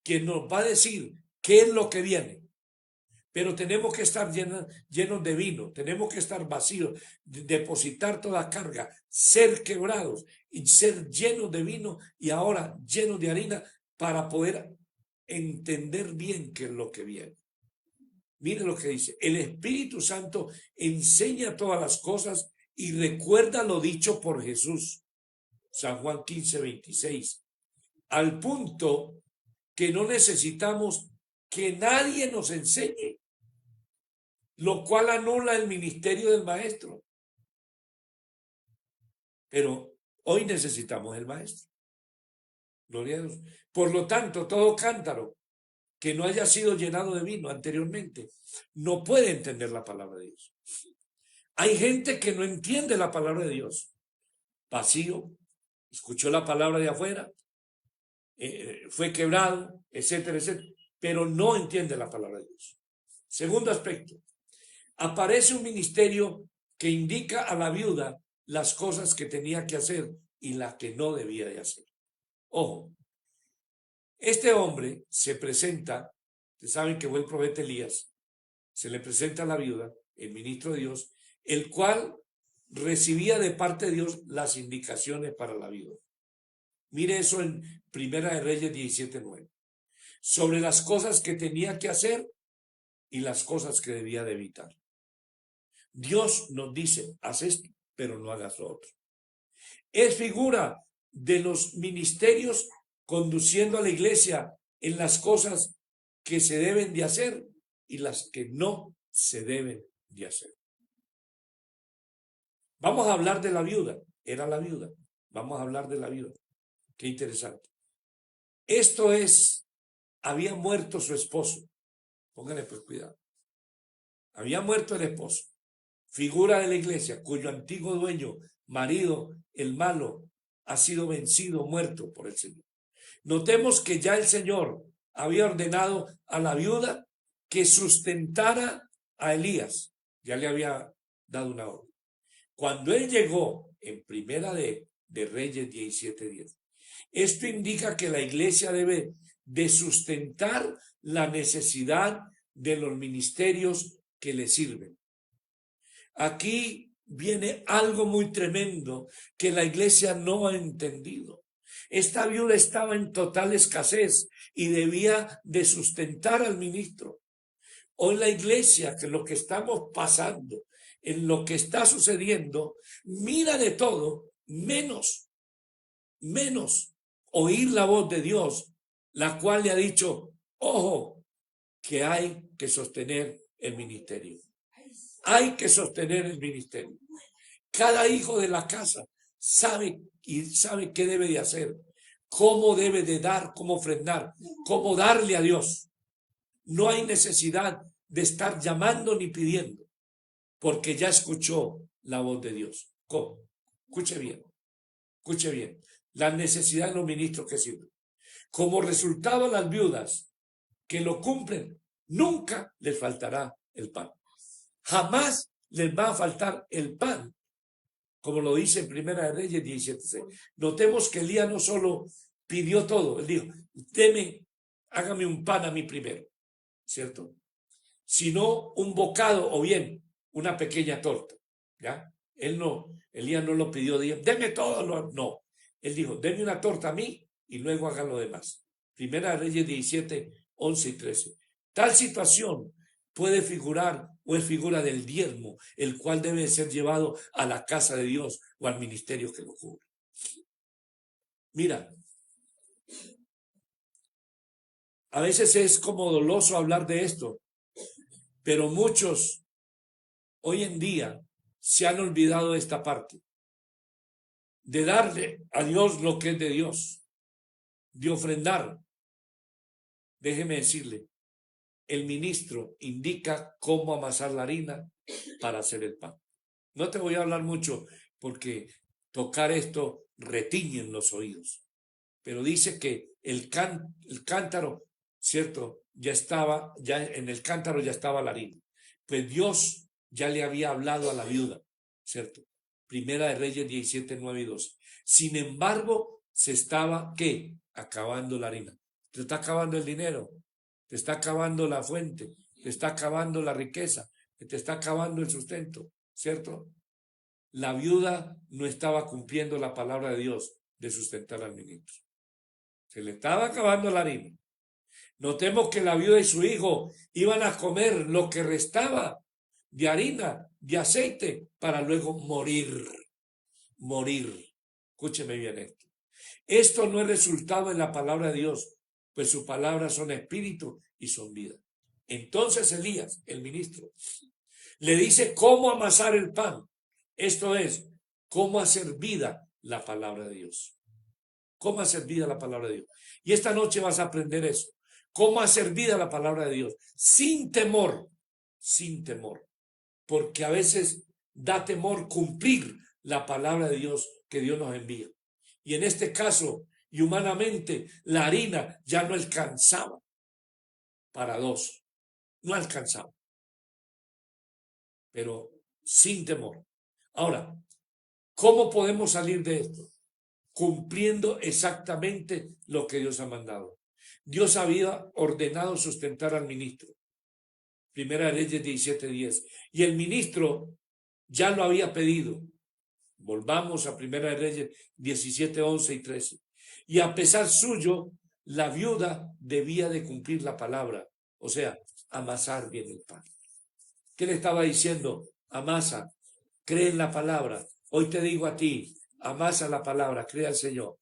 quien nos va a decir qué es lo que viene. Pero tenemos que estar llenos de vino, tenemos que estar vacíos, depositar toda carga, ser quebrados y ser llenos de vino y ahora llenos de harina para poder entender bien qué es lo que viene. Mire lo que dice, el Espíritu Santo enseña todas las cosas y recuerda lo dicho por Jesús. San Juan 15:26, al punto que no necesitamos que nadie nos enseñe, lo cual anula el ministerio del maestro. Pero hoy necesitamos el maestro. Gloria a Dios. Por lo tanto, todo cántaro que no haya sido llenado de vino anteriormente no puede entender la palabra de Dios. Hay gente que no entiende la palabra de Dios. Vacío, escuchó la palabra de afuera, fue quebrado, etcétera, etcétera, pero no entiende la palabra de Dios. Segundo aspecto, aparece un ministerio que indica a la viuda las cosas que tenía que hacer y las que no debía de hacer. Ojo, este hombre se presenta, ustedes saben que fue el profeta Elías, se le presenta a la viuda, el ministro de Dios, el cual recibía de parte de Dios las indicaciones para la viuda. Mire eso en Primera de Reyes 17:9. Sobre las cosas que tenía que hacer y las cosas que debía de evitar. Dios nos dice, haz esto, pero no hagas lo otro. Es figura de los ministerios conduciendo a la iglesia en las cosas que se deben de hacer y las que no se deben de hacer. Vamos a hablar de la viuda. Era la viuda. Vamos a hablar de la viuda. Qué interesante. Esto es, había muerto su esposo. Pónganle pues cuidado. Había muerto el esposo. Figura de la iglesia, cuyo antiguo dueño, marido, el malo, ha sido vencido, muerto por el Señor. Notemos que ya el Señor había ordenado a la viuda que sustentara a Elías. Ya le había dado una orden. Cuando él llegó en Primera de Reyes 17:10, esto indica que la iglesia debe de sustentar la necesidad de los ministerios que le sirven. Aquí viene algo muy tremendo que la iglesia no ha entendido. Esta viuda estaba en total escasez y debía de sustentar al ministro. Hoy la iglesia, que lo que estamos pasando, en lo que está sucediendo, mira de todo menos oír la voz de Dios, la cual le ha dicho, ojo, que hay que sostener el ministerio. Hay que sostener el ministerio. Cada hijo de la casa sabe qué debe de hacer, cómo debe de dar, cómo ofrendar, cómo darle a Dios. No hay necesidad de estar llamando ni pidiendo, porque ya escuchó la voz de Dios. ¿Cómo? Escuche bien. La necesidad de los ministros que sirven. Como resultado a las viudas que lo cumplen, nunca les faltará el pan. Jamás les va a faltar el pan, como lo dice en Primera de Reyes 17:6. Notemos que Elías no solo pidió todo, él dijo, hágame un pan a mí primero, ¿cierto? Sino un bocado o bien una pequeña torta, ¿ya? Elías no lo pidió, deme todo, no. Él dijo, deme una torta a mí y luego hagan lo demás. Primera de Reyes 17:11-13. Tal situación puede figurar o es figura del diezmo, el cual debe ser llevado a la casa de Dios o al ministerio que lo cubre. Mira, a veces es como doloso hablar de esto, pero muchos hoy en día se han olvidado de esta parte, de darle a Dios lo que es de Dios, de ofrendar. Déjeme decirle, el ministro indica cómo amasar la harina para hacer el pan. No te voy a hablar mucho porque tocar esto retiñe en los oídos, pero dice que el cántaro, ¿cierto? Ya en el cántaro ya estaba la harina. Pues Dios ya le había hablado a la viuda, ¿cierto? Primera de Reyes 17:9-12. Sin embargo, se estaba, ¿qué? Acabando la harina. Te está acabando el dinero, te está acabando la fuente, te está acabando la riqueza, te está acabando el sustento, ¿cierto? La viuda no estaba cumpliendo la palabra de Dios de sustentar al ministro. Se le estaba acabando la harina. Notemos que la viuda y su hijo iban a comer lo que restaba de harina, de aceite, para luego morir. Escúcheme bien esto. Esto no es resultado en la palabra de Dios, pues sus palabras son espíritu y son vida. Entonces Elías, el ministro, le dice cómo amasar el pan. Esto es, cómo hacer vida la palabra de Dios. Cómo hacer vida la palabra de Dios. Y esta noche vas a aprender eso. Cómo hacer vida la palabra de Dios. Sin temor. Porque a veces da temor cumplir la palabra de Dios que Dios nos envía. Y en este caso, y humanamente, la harina ya no alcanzaba para dos. No alcanzaba. Pero sin temor. Ahora, ¿cómo podemos salir de esto? Cumpliendo exactamente lo que Dios ha mandado. Dios había ordenado sustentar al ministro. Primera de Reyes 17:10. Y el ministro ya lo había pedido. Volvamos a Primera de Reyes 17:11-13. Y a pesar suyo, la viuda debía de cumplir la palabra. O sea, amasar bien el pan. ¿Qué le estaba diciendo? Amasa, cree en la palabra. Hoy te digo a ti, amasa la palabra, crea al Señor.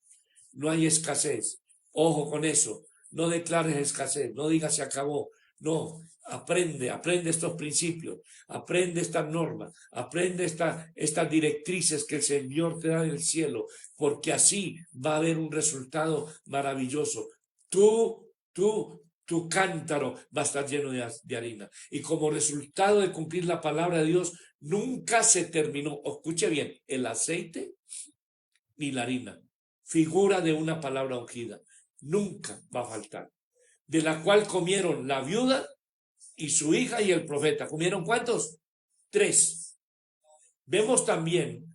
No hay escasez. Ojo con eso. No declares escasez. No digas se acabó. No. Aprende estos principios. Aprende estas normas. Aprende estas directrices que el Señor te da del cielo. Porque así va a haber un resultado maravilloso. Tu cántaro va a estar lleno de harina. Y como resultado de cumplir la palabra de Dios, nunca se terminó. Escuche bien, el aceite ni la harina. Figura de una palabra ungida. Nunca va a faltar. De la cual comieron la viuda y su hija y el profeta. ¿Comieron cuántos? 3. Vemos también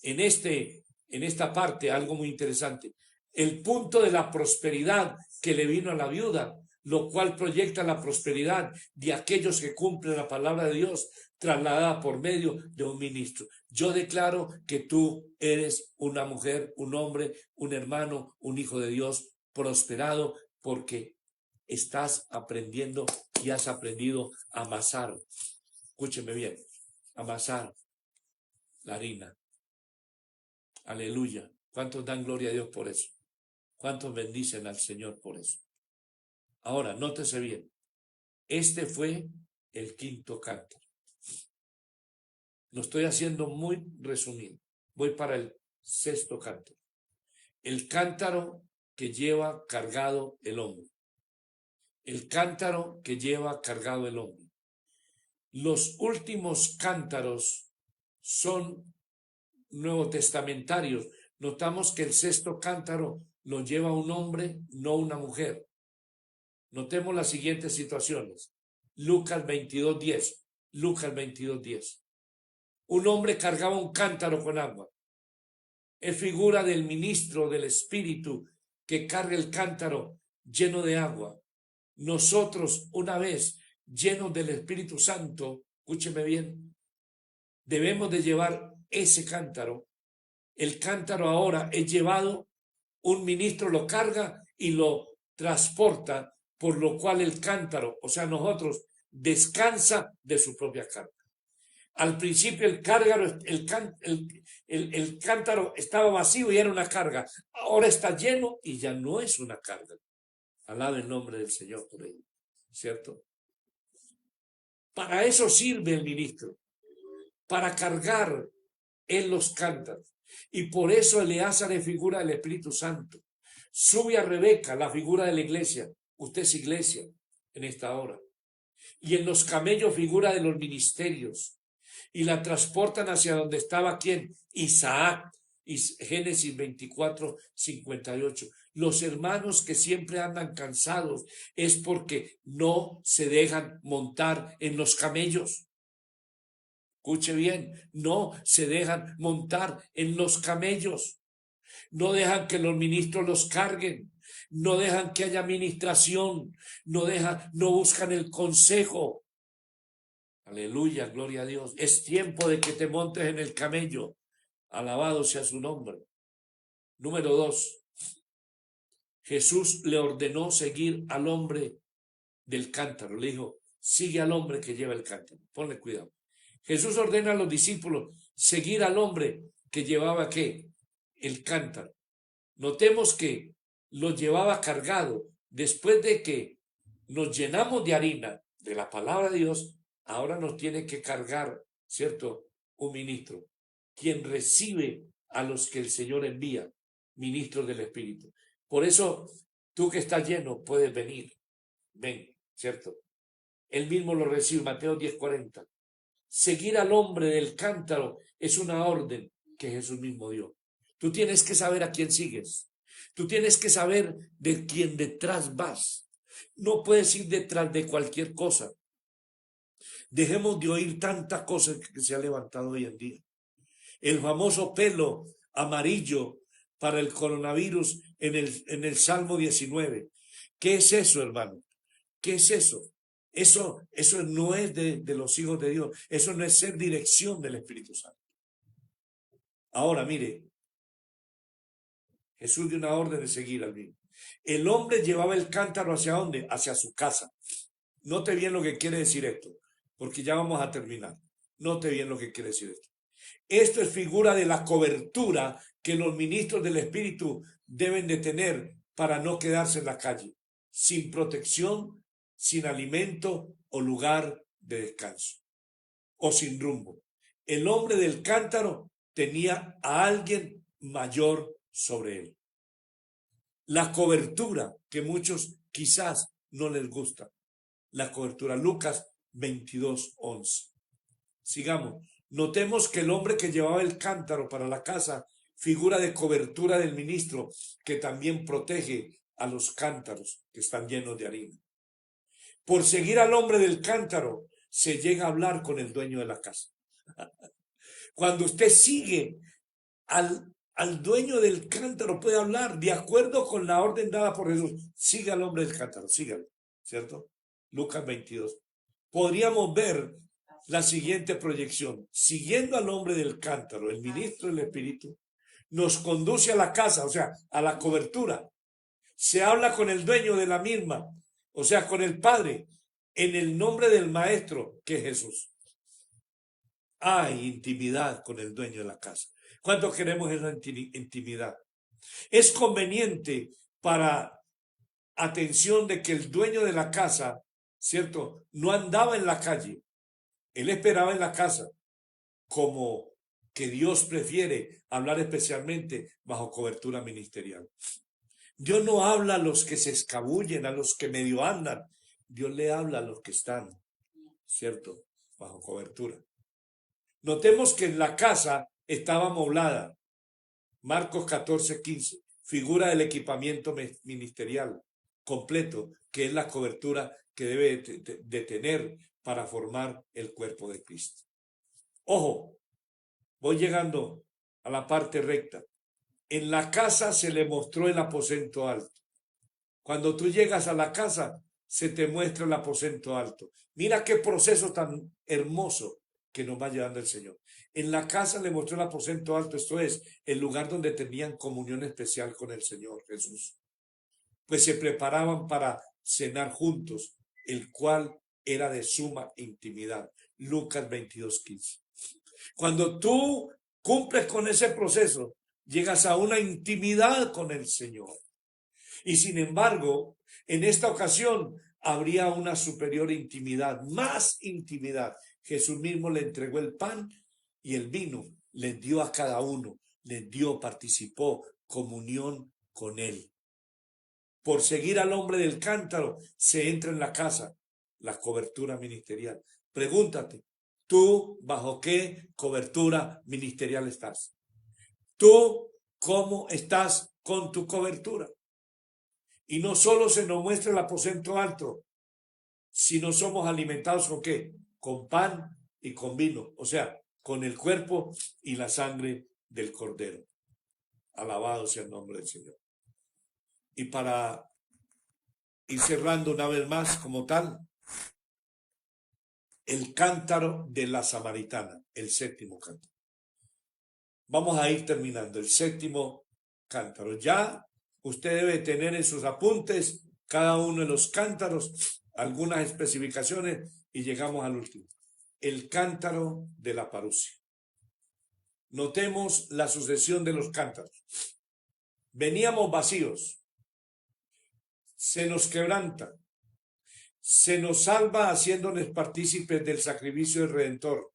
en esta parte algo muy interesante. El punto de la prosperidad que le vino a la viuda, lo cual proyecta la prosperidad de aquellos que cumplen la palabra de Dios trasladada por medio de un ministro. Yo declaro que tú eres una mujer, un hombre, un hermano, un hijo de Dios prosperado porque estás aprendiendo y has aprendido a amasar. Escúcheme bien, amasar la harina. Aleluya. ¿Cuántos dan gloria a Dios por eso? ¿Cuántos bendicen al Señor por eso? Ahora, nótese bien. Este fue el 5.º cántaro. Lo estoy haciendo muy resumido. Voy para el 6.º cántaro. El cántaro que lleva cargado el hombre. El cántaro que lleva cargado el hombre. Los últimos cántaros son nuevotestamentarios. Notamos que el 6.º cántaro lo lleva un hombre, no una mujer. Notemos las siguientes situaciones. Lucas 22:10. Lucas 22:10. Un hombre cargaba un cántaro con agua. Es figura del ministro del Espíritu que carga el cántaro lleno de agua. Nosotros, una vez llenos del Espíritu Santo, escúcheme bien, debemos de llevar ese cántaro. El cántaro ahora es llevado, un ministro lo carga y lo transporta, por lo cual el cántaro, o sea, nosotros, descansa de su propia carga. Al principio el cántaro estaba vacío y era una carga. Ahora está lleno y ya no es una carga. Alabe el nombre del Señor por ello, ¿cierto? Para eso sirve el ministro, para cargar en los cántaros. Y por eso Eleazar es figura del Espíritu Santo. Sube a Rebeca, la figura de la iglesia. Usted es iglesia en esta hora. Y en los camellos figura de los ministerios. Y la transportan hacia donde estaba ¿quién? Isaac. Génesis 24:58. Los hermanos que siempre andan cansados es porque no se dejan montar en los camellos. Escuche bien, no se dejan montar en los camellos. No dejan que los ministros los carguen. No dejan que haya administración. No buscan el consejo. Aleluya, gloria a Dios. Es tiempo de que te montes en el camello. Alabado sea su nombre. Número 2. Jesús le ordenó seguir al hombre del cántaro. Le dijo, sigue al hombre que lleva el cántaro. Ponle cuidado. Jesús ordena a los discípulos seguir al hombre que llevaba ¿qué? El cántaro. Notemos que lo llevaba cargado. Después de que nos llenamos de harina de la palabra de Dios, ahora nos tiene que cargar, ¿cierto? Un ministro, quien recibe a los que el Señor envía, ministros del Espíritu. Por eso, tú que estás lleno, puedes venir. Ven, ¿cierto? Él mismo lo recibe, Mateo 10:40. Seguir al hombre del cántaro es una orden que Jesús mismo dio. Tú tienes que saber a quién sigues. Tú tienes que saber de quién detrás vas. No puedes ir detrás de cualquier cosa. Dejemos de oír tantas cosas que se ha levantado hoy en día. El famoso pelo amarillo para el coronavirus en el Salmo 19. ¿Qué es eso, hermano? ¿Qué es eso? Eso no es de los hijos de Dios. Eso no es ser dirección del Espíritu Santo. Ahora, mire, Jesús dio una orden de seguir al mismo. El hombre llevaba el cántaro ¿hacia dónde? Hacia su casa. Note bien lo que quiere decir esto, porque ya vamos a terminar. Note bien lo que quiere decir esto. Esto es figura de la cobertura que los ministros del Espíritu deben de tener para no quedarse en la calle, sin protección, sin alimento o lugar de descanso, o sin rumbo. El hombre del cántaro tenía a alguien mayor sobre él. La cobertura que muchos quizás no les gusta. La cobertura. Lucas 22:11. Sigamos. Notemos que el hombre que llevaba el cántaro para la casa figura de cobertura del ministro que también protege a los cántaros que están llenos de harina. Por seguir al hombre del cántaro se llega a hablar con el dueño de la casa. Cuando usted sigue al dueño del cántaro, puede hablar de acuerdo con la orden dada por Jesús. Siga al hombre del cántaro, sígalo, ¿cierto? Lucas 22. Podríamos ver la siguiente proyección. Siguiendo al hombre del cántaro, el ministro del Espíritu nos conduce a la casa, o sea, a la cobertura. Se habla con el dueño de la misma, o sea, con el Padre, en el nombre del Maestro, que es Jesús. Hay intimidad con el dueño de la casa. ¿Cuántos queremos esa intimidad? Es conveniente para atención de que el dueño de la casa, ¿cierto?, no andaba en la calle. Él esperaba en la casa, como que Dios prefiere hablar especialmente bajo cobertura ministerial. Dios no habla a los que se escabullen, a los que medio andan. Dios le habla a los que están, ¿cierto?, bajo cobertura. Notemos que en la casa estaba amoblada. Marcos 14:15, figura del equipamiento ministerial completo, que es la cobertura que debe de tener para formar el cuerpo de Cristo. Ojo, voy llegando a la parte recta. En la casa se le mostró el aposento alto. Cuando tú llegas a la casa, se te muestra el aposento alto. Mira qué proceso tan hermoso que nos va llevando el Señor. En la casa le mostró el aposento alto, esto es, el lugar donde tenían comunión especial con el Señor Jesús. Pues se preparaban para cenar juntos, el cual era de suma intimidad. Lucas 22:15. Cuando tú cumples con ese proceso, llegas a una intimidad con el Señor. Y sin embargo, en esta ocasión habría una superior intimidad, más intimidad. Jesús mismo le entregó el pan y el vino, les dio a cada uno, les dio, participó, comunión con él. Por seguir al hombre del cántaro, se entra en la casa, la cobertura ministerial. Pregúntate, ¿tú bajo qué cobertura ministerial estás? ¿Tú cómo estás con tu cobertura? Y no solo se nos muestra el aposento alto, sino somos alimentados ¿con qué? Con pan y con vino, o sea, con el cuerpo y la sangre del Cordero. Alabado sea el nombre del Señor. Y para ir cerrando una vez más como tal, el cántaro de la samaritana, el séptimo cántaro. Vamos a ir terminando, el séptimo cántaro. Ya usted debe tener en sus apuntes cada uno de los cántaros, algunas especificaciones y llegamos al último. El cántaro de la parusia. Notemos la sucesión de los cántaros. Veníamos vacíos, se nos quebranta, se nos salva haciéndonos partícipes del sacrificio del Redentor,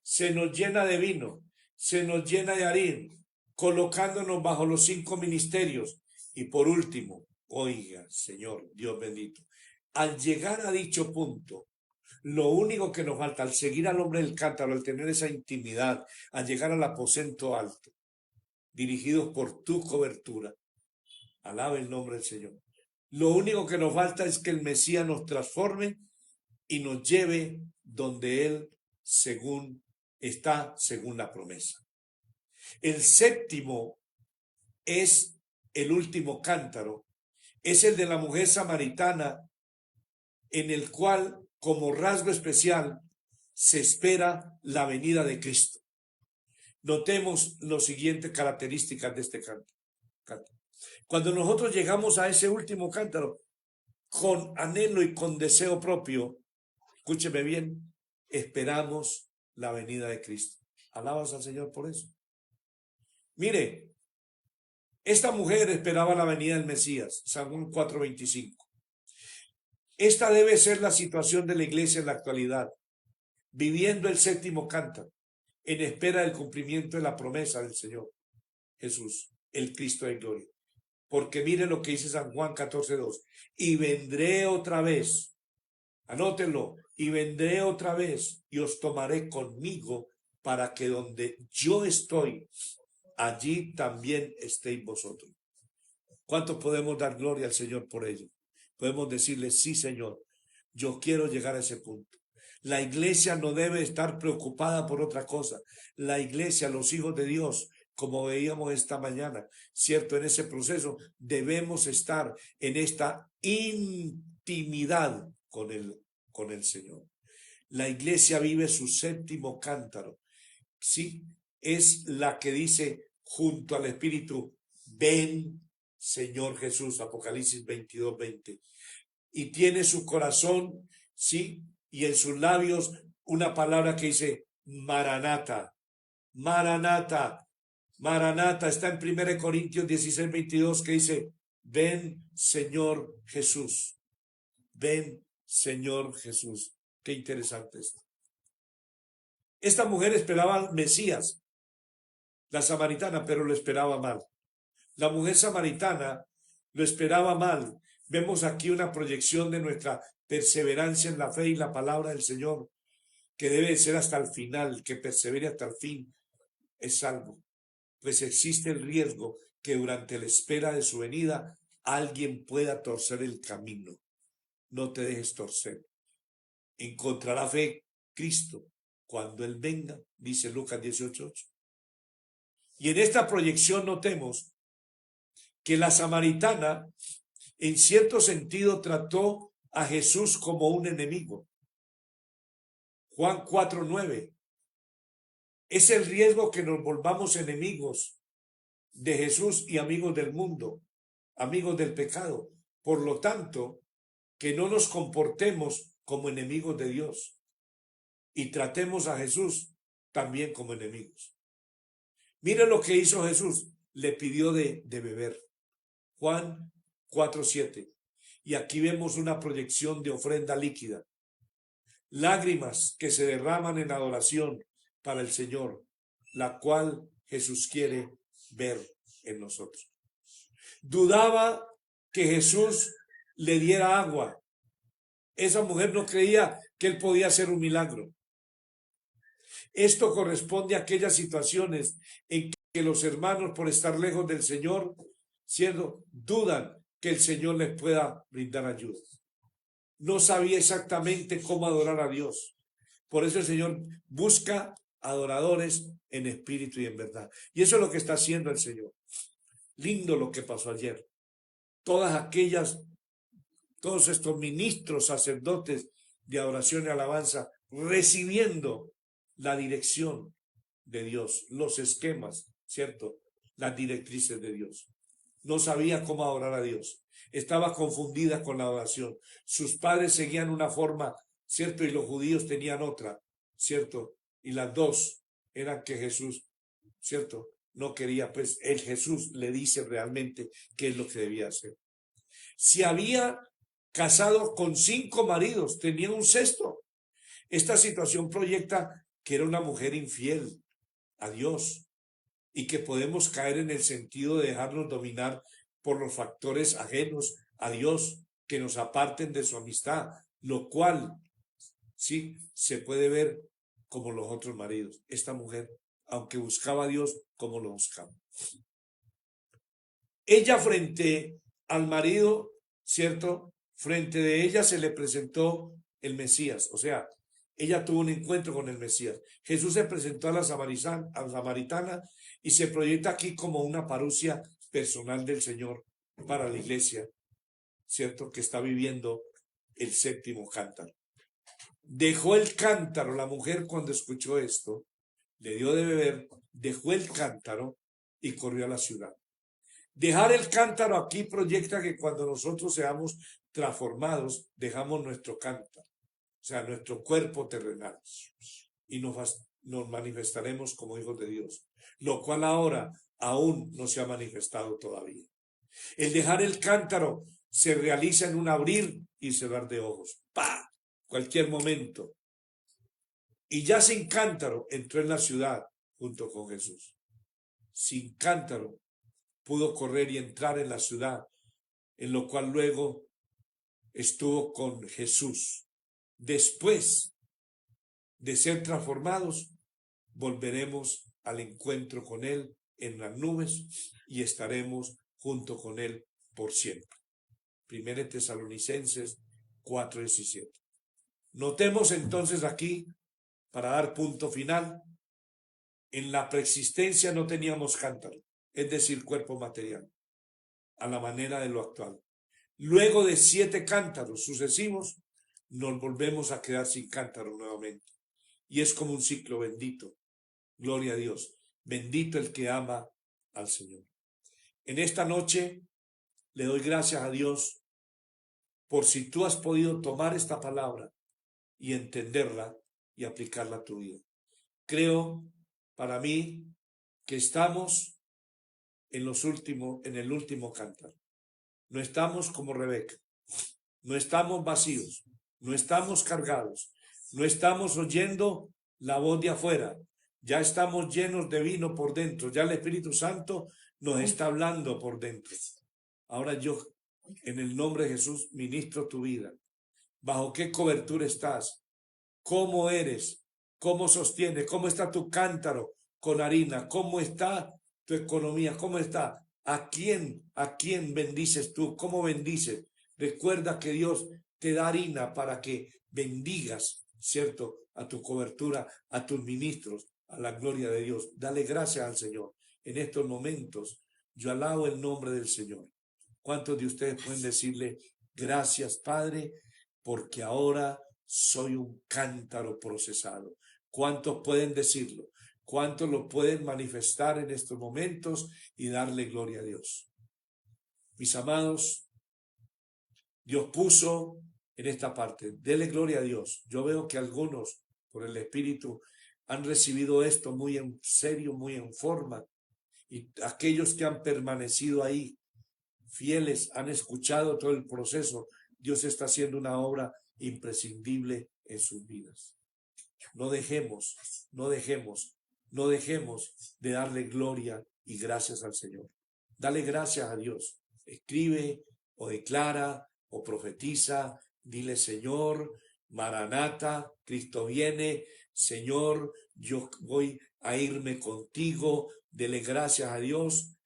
se nos llena de vino, se nos llena de harina, colocándonos bajo los 5 ministerios. Y por último, oiga, Señor, Dios bendito, al llegar a dicho punto, lo único que nos falta, al seguir al hombre del cántaro, al tener esa intimidad, al llegar al aposento alto, dirigidos por tu cobertura, alabe el nombre del Señor. Lo único que nos falta es que el Mesías nos transforme y nos lleve donde Él está según la promesa. El séptimo es el último cántaro, es el de la mujer samaritana, en el cual, como rasgo especial, se espera la venida de Cristo. Notemos las siguientes características de este cántaro. Cuando nosotros llegamos a ese último cántaro, con anhelo y con deseo propio, escúcheme bien, esperamos la venida de Cristo. Alabas al Señor por eso. Mire, Esta mujer esperaba la venida del Mesías, San Juan 4:25. Esta debe ser la situación de la iglesia en la actualidad, viviendo el séptimo cántaro, en espera del cumplimiento de la promesa del Señor Jesús, el Cristo de gloria. Porque mire lo que dice San Juan 14:2. Y vendré otra vez, anótenlo, y vendré otra vez y os tomaré conmigo para que donde yo estoy, allí también estéis vosotros. ¿Cuánto podemos dar gloria al Señor por ello? Podemos decirle, sí, Señor, yo quiero llegar a ese punto. La iglesia no debe estar preocupada por otra cosa. La iglesia, los hijos de Dios, como veíamos esta mañana, cierto, en ese proceso debemos estar en esta intimidad con el Señor. La iglesia vive su séptimo cántaro. Sí, es la que dice junto al Espíritu, ven, Señor Jesús, Apocalipsis 22:20. Y tiene su corazón, sí, y en sus labios una palabra que dice Maranata, Maranata, Maranata. Está en 1 Corintios 16:22 que dice, ven, Señor Jesús, ven, Señor Jesús. Qué interesante esto. Esta mujer esperaba al Mesías, la samaritana, pero lo esperaba mal. La mujer samaritana lo esperaba mal. Vemos aquí una proyección de nuestra perseverancia en la fe y la palabra del Señor, que debe ser hasta el final, que persevere hasta el fin, es salvo. Pues existe el riesgo que durante la espera de su venida alguien pueda torcer el camino. No te dejes torcer. Encontrará fe Cristo cuando Él venga, dice Lucas 18:8. Y en esta proyección notemos que la samaritana en cierto sentido trató a Jesús como un enemigo. Juan 4:9. Es el riesgo que nos volvamos enemigos de Jesús y amigos del mundo, amigos del pecado. Por lo tanto, que no nos comportemos como enemigos de Dios y tratemos a Jesús también como enemigos. Mire lo que hizo Jesús, le pidió de beber. Juan 4:7. Y aquí vemos una proyección de ofrenda líquida. Lágrimas que se derraman en adoración para el Señor, la cual Jesús quiere ver en nosotros. Dudaba que Jesús le diera agua. Esa mujer no creía que Él podía hacer un milagro. Esto corresponde a aquellas situaciones en que los hermanos, por estar lejos del Señor, dudan que el Señor les pueda brindar ayuda. No sabía exactamente cómo adorar a Dios. Por eso el Señor busca adoradores en espíritu y en verdad. Y eso es lo que está haciendo el Señor. Lindo lo que pasó ayer. Todos estos ministros, sacerdotes de adoración y alabanza, recibiendo la dirección de Dios, los esquemas, ¿cierto? Las directrices de Dios. No sabía cómo adorar a Dios. Estaba confundida con la adoración. Sus padres seguían una forma, ¿cierto? Y los judíos tenían otra, ¿cierto? Y las dos eran que Jesús, ¿cierto? No quería, pues el Jesús le dice realmente qué es lo que debía hacer. Si había casado con 5 maridos, tenía un sexto. Esta situación proyecta que era una mujer infiel a Dios y que podemos caer en el sentido de dejarnos dominar por los factores ajenos a Dios que nos aparten de su amistad, lo cual sí se puede ver como los otros maridos. Esta mujer, aunque buscaba a Dios, como lo buscaba. Ella frente al marido, ¿cierto? Frente de ella se le presentó el Mesías, o sea, ella tuvo un encuentro con el Mesías. Jesús se presentó a la samaritana y se proyecta aquí como una parucia personal del Señor para la iglesia, ¿cierto? Que está viviendo el séptimo cántaro. Dejó el cántaro, la mujer cuando escuchó esto, le dio de beber, dejó el cántaro y corrió a la ciudad. Dejar el cántaro aquí proyecta que cuando nosotros seamos transformados, dejamos nuestro cántaro, o sea, nuestro cuerpo terrenal, y nos manifestaremos como hijos de Dios, lo cual ahora aún no se ha manifestado todavía. El dejar el cántaro se realiza en un abrir y cerrar de ojos. ¡Pah! Cualquier momento. Y ya sin cántaro entró en la ciudad junto con Jesús. Sin cántaro pudo correr y entrar en la ciudad, en lo cual luego estuvo con Jesús. Después de ser transformados, volveremos al encuentro con Él en las nubes y estaremos junto con Él por siempre. 1 Tesalonicenses 4:17. Notemos entonces aquí, para dar punto final, en la preexistencia no teníamos cántaro, es decir, cuerpo material, a la manera de lo actual. Luego de 7 cántaros sucesivos, nos volvemos a quedar sin cántaro nuevamente. Y es como un ciclo bendito. Gloria a Dios. Bendito el que ama al Señor. En esta noche le doy gracias a Dios por si tú has podido tomar esta palabra y entenderla y aplicarla a tu vida. Creo, para mí, que estamos en el último cántaro. No estamos como Rebeca. No estamos vacíos. No estamos cargados. No estamos oyendo la voz de afuera. Ya estamos llenos de vino por dentro. Ya el Espíritu Santo nos está hablando por dentro. Ahora yo, en el nombre de Jesús, ministro tu vida. ¿Bajo qué cobertura estás? ¿Cómo eres? ¿Cómo sostienes? ¿Cómo está tu cántaro con harina? ¿Cómo está tu economía? ¿Cómo está? ¿A quién bendices tú? ¿Cómo bendices? Recuerda que Dios te da harina para que bendigas, ¿cierto? A tu cobertura, a tus ministros, a la gloria de Dios. Dale gracias al Señor. En estos momentos yo alabo el nombre del Señor. ¿Cuántos de ustedes pueden decirle gracias, Padre, porque ahora soy un cántaro procesado? ¿Cuántos pueden decirlo? ¿Cuántos lo pueden manifestar en estos momentos y darle gloria a Dios? Mis amados, Dios puso en esta parte, dele gloria a Dios. Yo veo que algunos, por el Espíritu, han recibido esto muy en serio, muy en forma. Y aquellos que han permanecido ahí, fieles, han escuchado todo el proceso. Dios está haciendo una obra imprescindible en sus vidas. No dejemos de darle gloria y gracias al Señor. Dale gracias a Dios. Escribe o declara o profetiza. Dile: Señor, Maranata, Cristo viene. Señor, yo voy a irme contigo. Dele gracias a Dios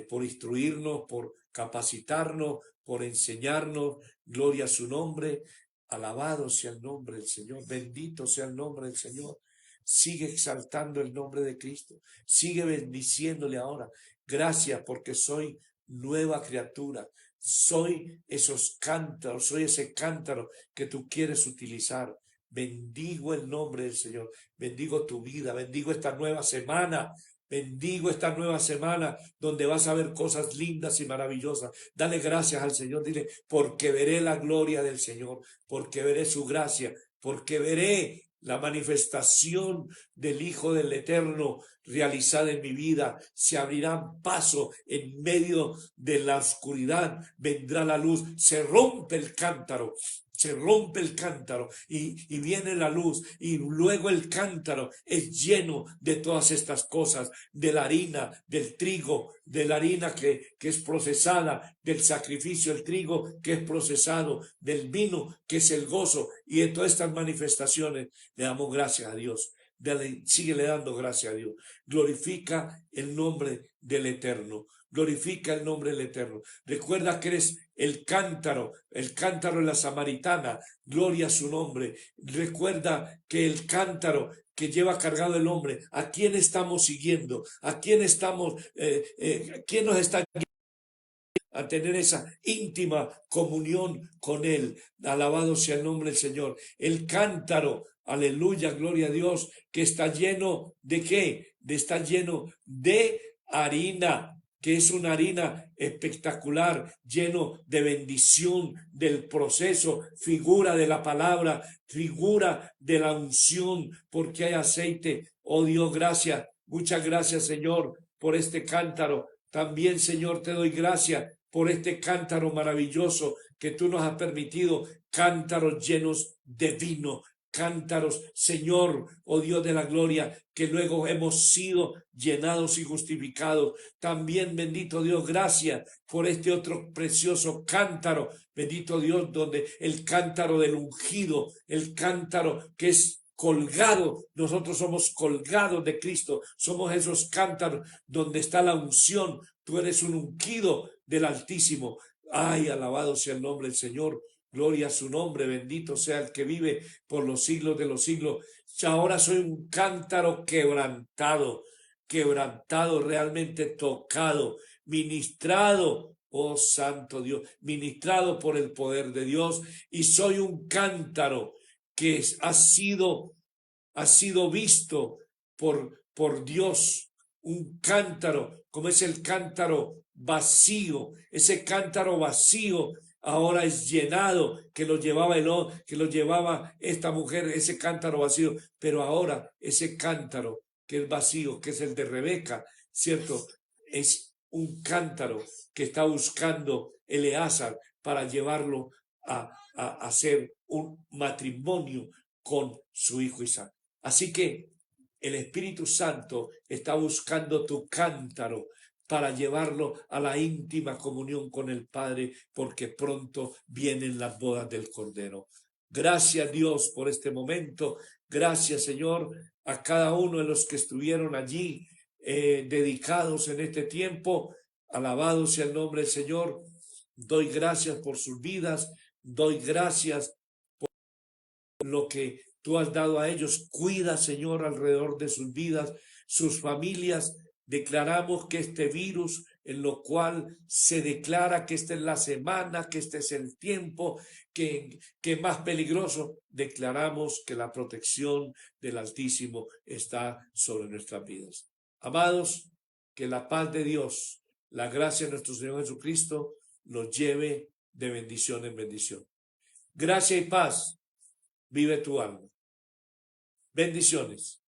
por instruirnos, por capacitarnos, por enseñarnos. Gloria a su nombre. Alabado sea el nombre del Señor. Bendito sea el nombre del Señor. Sigue exaltando el nombre de Cristo. Sigue bendiciéndole ahora. Gracias porque soy nueva criatura. Soy esos cántaros, soy ese cántaro que tú quieres utilizar. Bendigo el nombre del Señor. Bendigo tu vida. Bendigo esta nueva semana. Bendigo esta nueva semana donde vas a ver cosas lindas y maravillosas. Dale gracias al Señor. Dile: porque veré la gloria del Señor, porque veré su gracia, porque veré la manifestación del Hijo del Eterno realizada en mi vida. Se abrirán paso en medio de la oscuridad. Vendrá la luz. Se rompe el cántaro. Se rompe el cántaro y viene la luz, y luego el cántaro es lleno de todas estas cosas, de la harina, del trigo, de la harina que es procesada, del sacrificio, el trigo que es procesado, del vino que es el gozo, y de todas estas manifestaciones le damos gracias a Dios. Síguele dando gracias a Dios. Glorifica el nombre del Eterno. Glorifica el nombre del Eterno. Recuerda que eres el cántaro de la samaritana. Gloria a su nombre. Recuerda que el cántaro que lleva cargado el hombre, ¿a quién estamos siguiendo? ¿A quién estamos, quién nos está guiando a tener esa íntima comunión con Él? Alabado sea el nombre del Señor. El cántaro, aleluya, gloria a Dios, que está lleno ¿de qué? Está lleno de harina, que es una harina espectacular, lleno de bendición del proceso, figura de la palabra, figura de la unción, porque hay aceite. Oh Dios, gracias, muchas gracias, Señor, por este cántaro. También, Señor, te doy gracias por este cántaro maravilloso que tú nos has permitido, cántaros llenos de vino, cántaros, Señor, oh Dios de la gloria, que luego hemos sido llenados y justificados. También, bendito Dios, gracias por este otro precioso cántaro, bendito Dios, donde el cántaro del ungido, el cántaro que es colgado, nosotros somos colgados de Cristo, somos esos cántaros donde está la unción, tú eres un ungido del Altísimo. Ay, alabado sea el nombre del Señor, gloria a su nombre, bendito sea el que vive por los siglos de los siglos. Ahora soy un cántaro quebrantado, quebrantado, realmente tocado, ministrado, oh santo Dios, ministrado por el poder de Dios, y soy un cántaro que ha sido visto por Dios, un cántaro, como es el cántaro vacío, ese cántaro vacío ahora es llenado, que lo llevaba esta mujer, ese cántaro vacío, pero ahora ese cántaro que es vacío, que es el de Rebeca, ¿cierto? Es un cántaro que está buscando Eleazar para llevarlo a hacer un matrimonio con su hijo Isaac. Así que el Espíritu Santo está buscando tu cántaro para llevarlo a la íntima comunión con el Padre, porque pronto vienen las bodas del Cordero. Gracias, Dios, por este momento. Gracias, Señor, a cada uno de los que estuvieron allí dedicados en este tiempo. Alabado sea el nombre del Señor. Doy gracias por sus vidas. Doy gracias por lo que tú has dado a ellos. Cuida, Señor, alrededor de sus vidas, sus familias. Declaramos que este virus, en lo cual se declara que esta es la semana, que este es el tiempo, que más peligroso, declaramos que la protección del Altísimo está sobre nuestras vidas. Amados, que la paz de Dios, la gracia de nuestro Señor Jesucristo, los lleve de bendición en bendición. Gracia y paz, vive tu alma. Bendiciones.